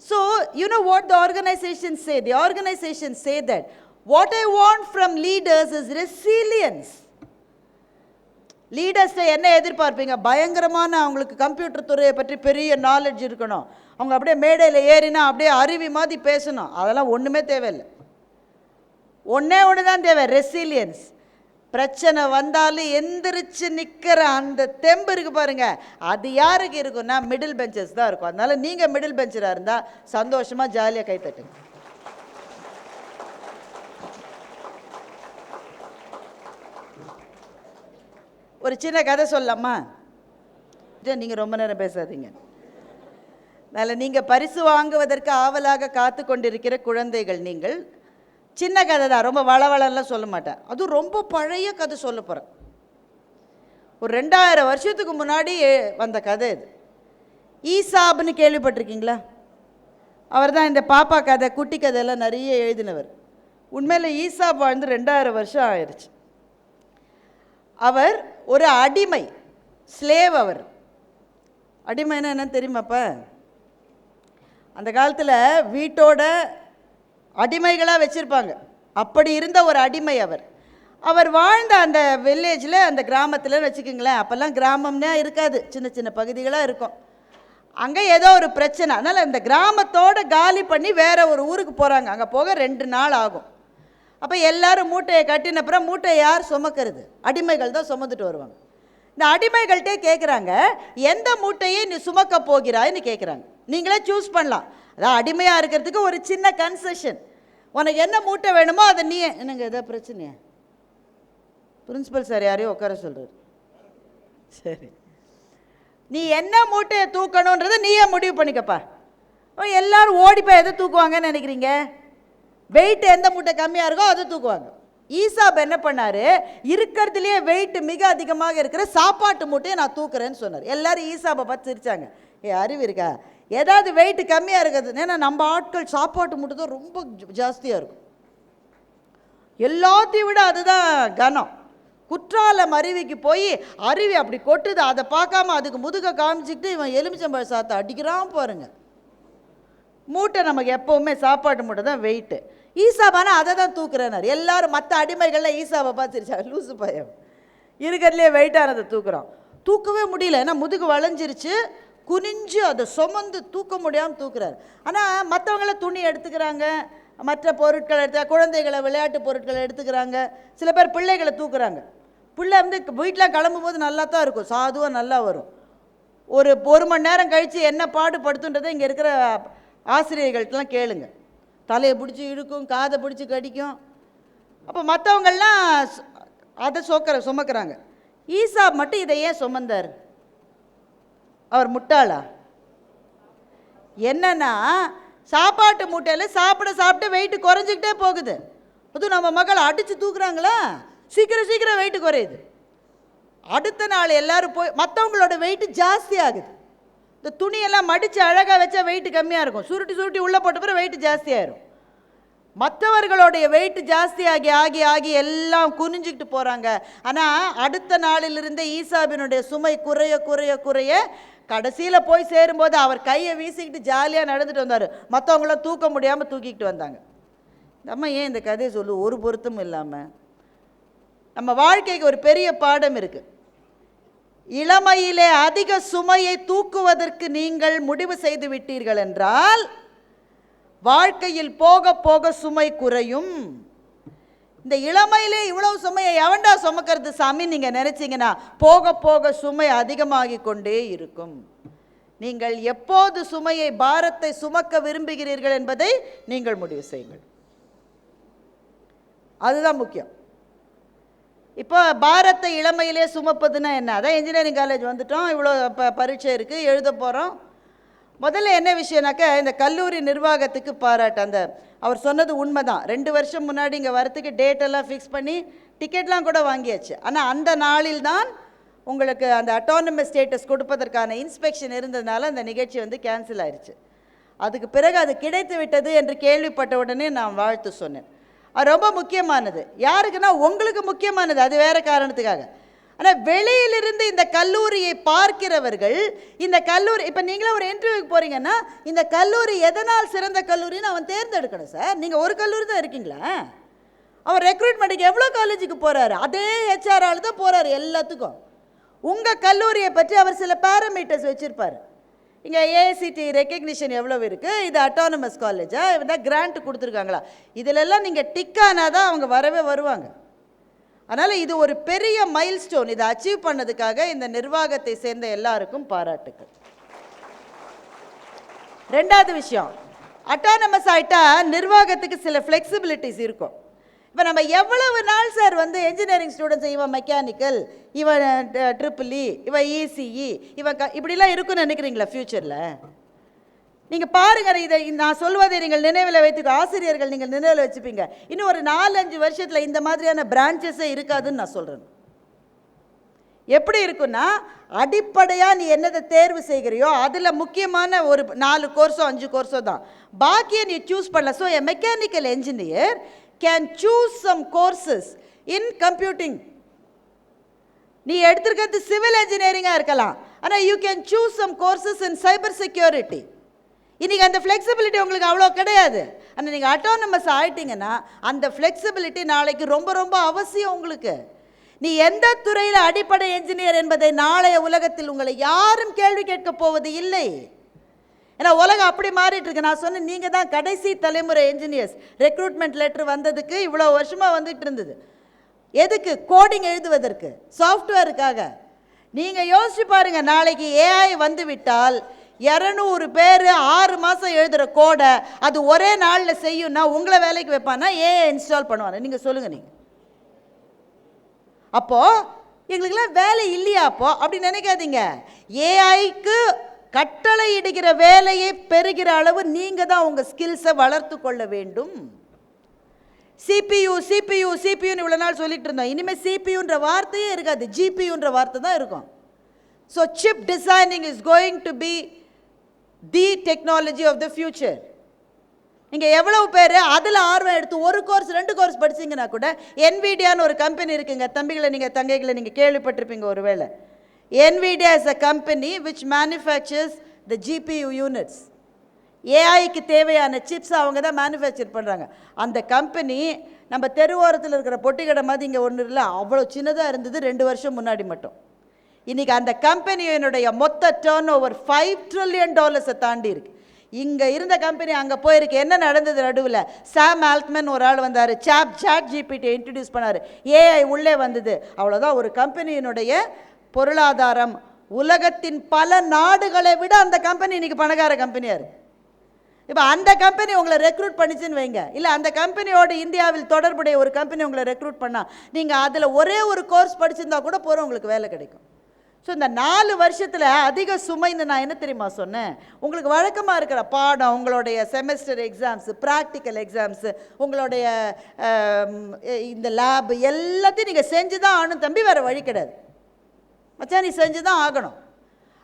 so you know what the organisation say. The organisation say that what I want from leaders is resilience. லீடர்ஸை என்ன எதிர்பார்ப்பீங்க? பயங்கரமான அவங்களுக்கு கம்ப்யூட்டர் துறையை பற்றி பெரிய நாலேஜ் இருக்கணும், அவங்க அப்படியே மேடையில் ஏறினா அப்படியே அருவி மாதிரி பேசணும். அதெல்லாம் ஒன்றுமே தேவையில்லை. ஒன்றே ஒன்று தான் தேவை, ரெசிலியன்ஸ். பிரச்சனை வந்தாலும் எந்திரிச்சு நிற்கிற அந்த தெம்பு இருக்கு பாருங்க, அது யாருக்கு இருக்குன்னா மிடில் பெஞ்சஸ் தான் இருக்கும். அதனால நீங்கள் மிடில் பெஞ்சராக இருந்தால் சந்தோஷமாக ஜாலியாக கை தட்டுங்க. ஒரு சின்ன கதை சொல்லலாமா? நீங்கள் ரொம்ப நேரம் பேசாதீங்க. அதனால் நீங்கள் பரிசு வாங்குவதற்கு ஆவலாக காத்து கொண்டிருக்கிற குழந்தைகள் நீங்கள். சின்ன கதை தான், ரொம்ப வளவளெல்லாம் சொல்ல மாட்டேன். அதுவும் ரொம்ப பழைய கதை சொல்ல போகிறேன். ஒரு 2000 வருஷத்துக்கு முன்னாடி வந்த கதை இது. ஈசாப்னு கேள்விப்பட்டிருக்கீங்களா? அவர் தான் இந்த பாப்பா கதை, குட்டி கதையெல்லாம் நிறைய எழுதினவர். உண்மையில் ஈசாப் வாழ்ந்து 2000 வருஷம் ஆயிடுச்சு. அவர் ஒரு அடிமை, ஸ்லேவ். அவர் அடிமைன்னா என்னன்னு தெரியுமாப்பா? அந்த காலத்தில் வீட்டோட அடிமைகளாக வச்சுருப்பாங்க. அப்படி இருந்த ஒரு அடிமை அவர். அவர் வாழ்ந்த அந்த வில்லேஜில், அந்த கிராமத்தில் வச்சுக்கோங்களேன், அப்போல்லாம் கிராமம்னா இருக்காது, சின்ன சின்ன பகுதிகளாக இருக்கும். அங்கே ஏதோ ஒரு பிரச்சனை, அதனால் அந்த கிராமத்தோடு காலி பண்ணி வேறு ஒரு ஊருக்கு போகிறாங்க. அங்கே போக 2 நாள் ஆகும். அப்போ எல்லோரும் மூட்டையை கட்டினப்புறம் மூட்டையை யார் சுமக்கிறது? அடிமைகள் தான் சுமந்துட்டு வருவாங்க. இந்த அடிமைகள்கிட்டே கேட்குறாங்க, எந்த மூட்டையை நீ சுமக்க போகிறாய்ன்னு கேட்குறாங்க. நீங்களே சூஸ் பண்ணலாம். அதான் அடிமையாக இருக்கிறதுக்கு ஒரு சின்ன கன்செஷன். உனக்கு என்ன மூட்டை வேணுமோ அதை நீ. என்னங்க எதாவது பிரச்சனையா? பிரின்சிபல் சார் யாரையும் உட்கார சொல்கிறார். சரி, நீ என்ன மூட்டையை தூக்கணுன்றதை நீயே முடிவு பண்ணிக்கப்பா. எல்லாரும் ஓடிப்போய் எதை தூக்குவாங்கன்னு நினைக்கிறீங்க? வெயிட் எந்த மூட்டை கம்மியாக இருக்கோ அதை தூக்குவாங்க. ஈசாப் என்ன பண்ணார்? இருக்கிறதுலேயே வெயிட் மிக அதிகமாக இருக்கிற சாப்பாட்டு மூட்டையை நான் தூக்குறேன்னு சொன்னார். எல்லாரும் ஈசாப்பை பார்த்து சிரிச்சாங்க. அறிவு இருக்கா? ஏதாவது வெயிட் கம்மியாக இருக்கிறது, ஏன்னா நம்ம ஆட்கள் சாப்பாட்டு மூட்டை தான் ரொம்ப ஜாஸ்தியாக இருக்கும். எல்லாத்தையும் விட அதுதான் கனம். குற்றாலம் அருவிக்கு போய் அருவி அப்படி கொட்டுது, அதை பார்க்காம அதுக்கு முதுக காமிச்சிக்கிட்டு இவன் எலுமிச்சம்பழ சாத்தை அடிக்கிறான் பாருங்க. மூட்டை நமக்கு எப்போவுமே சாப்பாட்டு மூட்டை தான் வெயிட்டு. ஈசாபானா அதை தான் தூக்குறேனார். எல்லாரும் மற்ற அடிமைகள்லாம் ஈசாவை பார்த்துருச்சாங்க, லூசு பயம் இருக்கிறதுலே வெயிட்டானதை தூக்குறான். தூக்கவே முடியல, ஏன்னா முதுகு வளைஞ்சிருச்சு. குனிஞ்சு அதை சுமந்து தூக்க முடியாமல் தூக்குறாரு. ஆனால் மற்றவங்களாம் துணி எடுத்துக்கிறாங்க, மற்ற பொருட்களை குழந்தைகளை விளையாட்டு பொருட்களை எடுத்துக்கிறாங்க. சில பேர் பிள்ளைகளை தூக்குறாங்க. பிள்ளை வீட்டில் கிளம்பும்போது நல்லா தான் இருக்கும், சாதுவாக நல்லா வரும். ஒரு மணி நேரம் கழித்து என்ன பாடுபடுத்துன்றதை இங்கே இருக்கிற ஆசிரியர்கள்ட்டெலாம் கேளுங்க. தலையை பிடிச்சி இழுக்கும், காதை பிடிச்சி கடிக்கும். அப்போ மற்றவங்கள்லாம் அதை சுமக்கிறாங்க. ஈசாப் மட்டும் இதை ஏன் சுமந்தார்? அவர் முட்டாளா? என்னன்னா சாப்பாட்டு மூட்டையில் சாப்பிட்டு வெயிட்டு குறைஞ்சிக்கிட்டே போகுது. அதுவும் நம்ம மக்கள் அடித்து தூக்குறாங்களா, சீக்கிரம் வெயிட்டு குறையுது. அடுத்த நாள் எல்லாரும் போய் மற்றவங்களோட வெயிட்டு ஜாஸ்தி ஆகுது. இந்த துணியெல்லாம் மடித்து அழகாக வச்சா வெயிட்டு கம்மியாக இருக்கும், சுருட்டி உள்ளே போட்ட பிறகு வெயிட்டு ஜாஸ்தியாகிடும். மற்றவர்களுடைய வெயிட்டு ஜாஸ்தியாகி ஆகி ஆகி எல்லாம் குனிஞ்சிக்கிட்டு போகிறாங்க. ஆனால் அடுத்த நாளிலிருந்தே ஈசாபினுடைய சுமை குறைய குறைய குறைய கடைசியில் போய் சேரும்போது அவர் கையை வீசிக்கிட்டு ஜாலியாக நடந்துட்டு வந்தார். மற்றவங்களாம் தூக்க முடியாமல் தூக்கிக்கிட்டு வந்தாங்க. நம்ம ஏன் இந்த கதையை சொல்லு? ஒரு பொருத்தமும் இல்லாமல் நம்ம வாழ்க்கைக்கு ஒரு பெரிய பாடம் இருக்குது. இளமையிலே அதிக சுமையை தூக்குவதற்கு நீங்கள் முடிவு செய்து விட்டீர்கள் என்றால் வாழ்க்கையில் போக போக சுமை குறையும். இந்த இளமையிலே இவ்வளவு சுமையை எவன்டா சுமக்கிறது சாமி நீங்கள் நினைச்சீங்கன்னா போக போக சுமை அதிகமாகி கொண்டே இருக்கும். நீங்கள் எப்போது சுமையை பாரத்தை சுமக்க விரும்புகிறீர்கள் என்பதை நீங்கள் முடிவு செய்யுங்கள். அதுதான் முக்கியம். இப்போ பாரத்தை இளமையிலே சுமப்பதுன்னா என்ன? அதான் இன்ஜினியரிங் காலேஜ் வந்துட்டோம், இவ்வளோ பரீட்சை இருக்குது, எழுத போகிறோம். முதல்ல என்ன விஷயம்னாக்க இந்த கல்லூரி நிர்வாகத்துக்கு பாராட்டு. அவர் சொன்னது உண்மைதான். 2 வருஷம் முன்னாடி இங்கே வரத்துக்கு டேட்டெல்லாம் ஃபிக்ஸ் பண்ணி டிக்கெட்லாம் கூட வாங்கியாச்சு. ஆனால் அந்த நாளில் தான் உங்களுக்கு அந்த அட்டானமஸ் ஸ்டேட்டஸ் கொடுப்பதற்கான இன்ஸ்பெக்ஷன் இருந்ததுனால அந்த நிகழ்ச்சி கேன்சல் ஆயிடுச்சு. அதுக்கு பிறகு அது கிடைத்து விட்டது என்று கேள்விப்பட்ட உடனே நான் வாழ்த்து சொன்னேன். அது ரொம்ப முக்கியமானது. யாருக்குன்னா உங்களுக்கு முக்கியமானது, அது வேறு காரணத்துக்காக. ஆனால் வெளியிலிருந்து இந்த கல்லூரியை பார்க்கிறவர்கள் இந்த கல்லூரி, இப்போ நீங்களே ஒரு இன்டர்வியூக்கு போகிறீங்கன்னா இந்த கல்லூரி எதனால் சிறந்த கல்லூரின்னு அவன் தேர்ந்தெடுக்கணும் சார். நீங்கள் ஒரு கல்லூரி தான் இருக்கீங்களா? அவர் ரெக்ரூட்மெண்ட்டுக்கு எவ்வளோ காலேஜுக்கு போகிறாரு? அதே ஹெச்ஆர் ஆள் தான் போகிறாரு எல்லாத்துக்கும். உங்கள் கல்லூரியை பற்றி அவர் சில பேராமீட்டர்ஸ் வச்சுருப்பார். இங்கே ஏஐசிடி ரெக்கக்னிஷன் எவ்வளோ இருக்குது, இது அட்டானமஸ் காலேஜா, இவன் கிராண்ட் கொடுத்துருக்காங்களா, இதிலெல்லாம் நீங்கள் டிக்கானா தான் அவங்க வரவே வருவாங்க. அதனால் இது ஒரு பெரிய மைல் ஸ்டோன். இதை அச்சீவ் பண்ணதுக்காக இந்த நிர்வாகத்தை சேர்ந்த எல்லாருக்கும் பாராட்டுக்கள். 2வது விஷயம், அட்டானமஸ் ஆகிட்டா நிர்வாகத்துக்கு சில ஃப்ளெக்சிபிலிட்டிஸ் இருக்கும். இப்போ நம்ம எவ்வளவு நாள் சார் என்ஜினியரிங் ஸ்டூடெண்ட்ஸ், இவன் மெக்கானிக்கல், இவன் ட்ரிபிள்இ, இவன் இசிஇ, இவன் இப்படிலாம் இருக்குன்னு நினைக்கிறீங்களா ஃப்யூச்சரில்? நீங்கள் பாருங்கள், இதை நான் சொல்வதை நீங்கள் நினைவில் வைத்துக்க, ஆசிரியர்கள் நீங்கள் நினைவில் வச்சுப்பீங்க. இன்னும் ஒரு 4-5 வருஷத்தில் இந்த மாதிரியான பிரான்ச்சஸே இருக்காதுன்னு நான் சொல்கிறேன். எப்படி இருக்குன்னா, அடிப்படையாக நீ என்னதை தேர்வு செய்கிறியோ அதில் முக்கியமான ஒரு 4 கோர்ஸோ 5 கோர்ஸோ தான், பாக்கியை நீ சூஸ் பண்ணல. So a mechanical engineer can choose some courses in computing. நீ எடுத்துருக்கிறது சிவில் இன்ஜினியரிங்காக இருக்கலாம், ஆனால் you can choose some courses in cyber security. இன்றைக்கி அந்த ஃப்ளெக்சிபிலிட்டி உங்களுக்கு அவ்வளோ கிடையாது. ஆனால் நீங்கள் அட்டானமஸ் ஆகிட்டிங்கன்னா அந்த ஃப்ளெக்சிபிலிட்டி நாளைக்கு ரொம்ப ரொம்ப அவசியம் உங்களுக்கு. நீ எந்த துறையில் அடிப்படை என்ஜினியர் என்பதை நாளைய உலகத்தில் உங்களை யாரும் கேள்வி கேட்க போவது இல்லை. ஏன்னா உலகம் அப்படி மாறிட்டு இருக்கு. நான் சொன்னேன், நீங்கள் தான் கடைசி தலைமுறை என்ஜினியர்ஸ். ரெக்ரூட்மெண்ட் லெட்டர் வந்ததுக்கு இவ்வளோ வருஷமாக வந்துட்டு இருந்தது. எதுக்கு? கோடிங் எழுதுவதற்கு, சாஃப்ட்வேருக்காக. நீங்கள் யோசிச்சு பாருங்கள், நாளைக்கு ஏஐ வந்து விட்டால் 200 பேர் 6 மாதம் எழுதுகிற கோடை அது ஒரே நாளில் செய்யும்னா உங்களை வேலைக்கு வைப்பானா ஏஐ இன்ஸ்டால் பண்ணுவாங்க? நீங்கள் சொல்லுங்கள். நீங்கள் அப்போது எங்களுக்கெல்லாம் வேலை இல்லையா அப்போ அப்படி நினைக்காதீங்க. ஏஐக்கு கட்டளை இடுகிற வேலையை பெறுகிற அளவு நீங்கள் தான் உங்கள் ஸ்கில்ஸை வளர்த்து கொள்ள வேண்டும். சிபியு சிபியு சிபியுன்னு இவ்வளோ நாள் சொல்லிட்டு இருந்தோம். இனிமேல் சிபியுன்ற வார்த்தையே இருக்காது, ஜிபியுன்ற வார்த்தை தான் இருக்கும். So chip designing is going to be the technology of the future. நீங்கள் எவ்வளவு பேர் அதில் ஆர்வம் எடுத்து ஒரு கோர்ஸ் 2 கோர்ஸ் படிச்சிங்கன்னா கூட, என்விடியான்னு ஒரு கம்பெனி இருக்குங்க தம்பிகளை, நீங்கள் தங்கைகளை நீங்கள் கேள்விப்பட்டிருப்பீங்க ஒருவேளை. Nvidia is a company which manufactures the GPU units. ஏஐக்கு தேவையான சிப்ஸ் அவங்க தான் மேனுஃபேக்சர் பண்ணுறாங்க. அந்த கம்பெனி நம்ம தெருவோரத்தில் இருக்கிற பொட்டிக்கடை மாதிரி இங்கே ஒன்றும் இல்லை, அவ்வளோ சின்னதாக இருந்தது 2 வருஷம் முன்னாடி மட்டும். இன்றைக்கி அந்த கம்பெனியினுடைய மொத்த டர்ன் ஓவர் $5 trillion தாண்டி இருக்கு. இங்கே இருந்த கம்பெனி அங்கே போயிருக்கு. என்ன நடந்தது நடுவில்? சாம் ஆல்ட்மன் ஒரு ஆள் வந்தார், சாட் ஜிபிடி இன்ட்ரடியூஸ் பண்ணார், ஏஐ உள்ளே வந்தது. அவ்வளோதான். ஒரு கம்பெனியினுடைய பொருளாதாரம் உலகத்தின் பல நாடுகளை விட அந்த கம்பெனி இன்றைக்கி பணக்கார கம்பெனியாக இருக்குது. இப்போ அந்த கம்பெனி உங்களை ரெக்ரூட் பண்ணிச்சுன்னு வைங்க, இல்லை அந்த கம்பெனியோட இந்தியாவில் தொடர்புடைய ஒரு கம்பெனி உங்களை ரெக்ரூட் பண்ணால், நீங்கள் அதில் ஒரே ஒரு கோர்ஸ் படிச்சிருந்தா கூட போகிற உங்களுக்கு வேலை கிடைக்கும். ஸோ இந்த 4 வருஷத்தில் அதிக சுமைன்னு நான் என்ன தெரியுமா சொன்னேன்? உங்களுக்கு வழக்கமாக இருக்கிற பாடம், உங்களுடைய செமஸ்டர் எக்ஸாம்ஸு, ப்ராக்டிக்கல் எக்ஸாம்ஸு, உங்களுடைய இந்த லேப் எல்லாத்தையும் நீங்கள் செஞ்சு தான் ஆகணும் தம்பி, வேறு வழி கிடையாது. மச்சான் நீ செஞ்சு தான் ஆகணும்.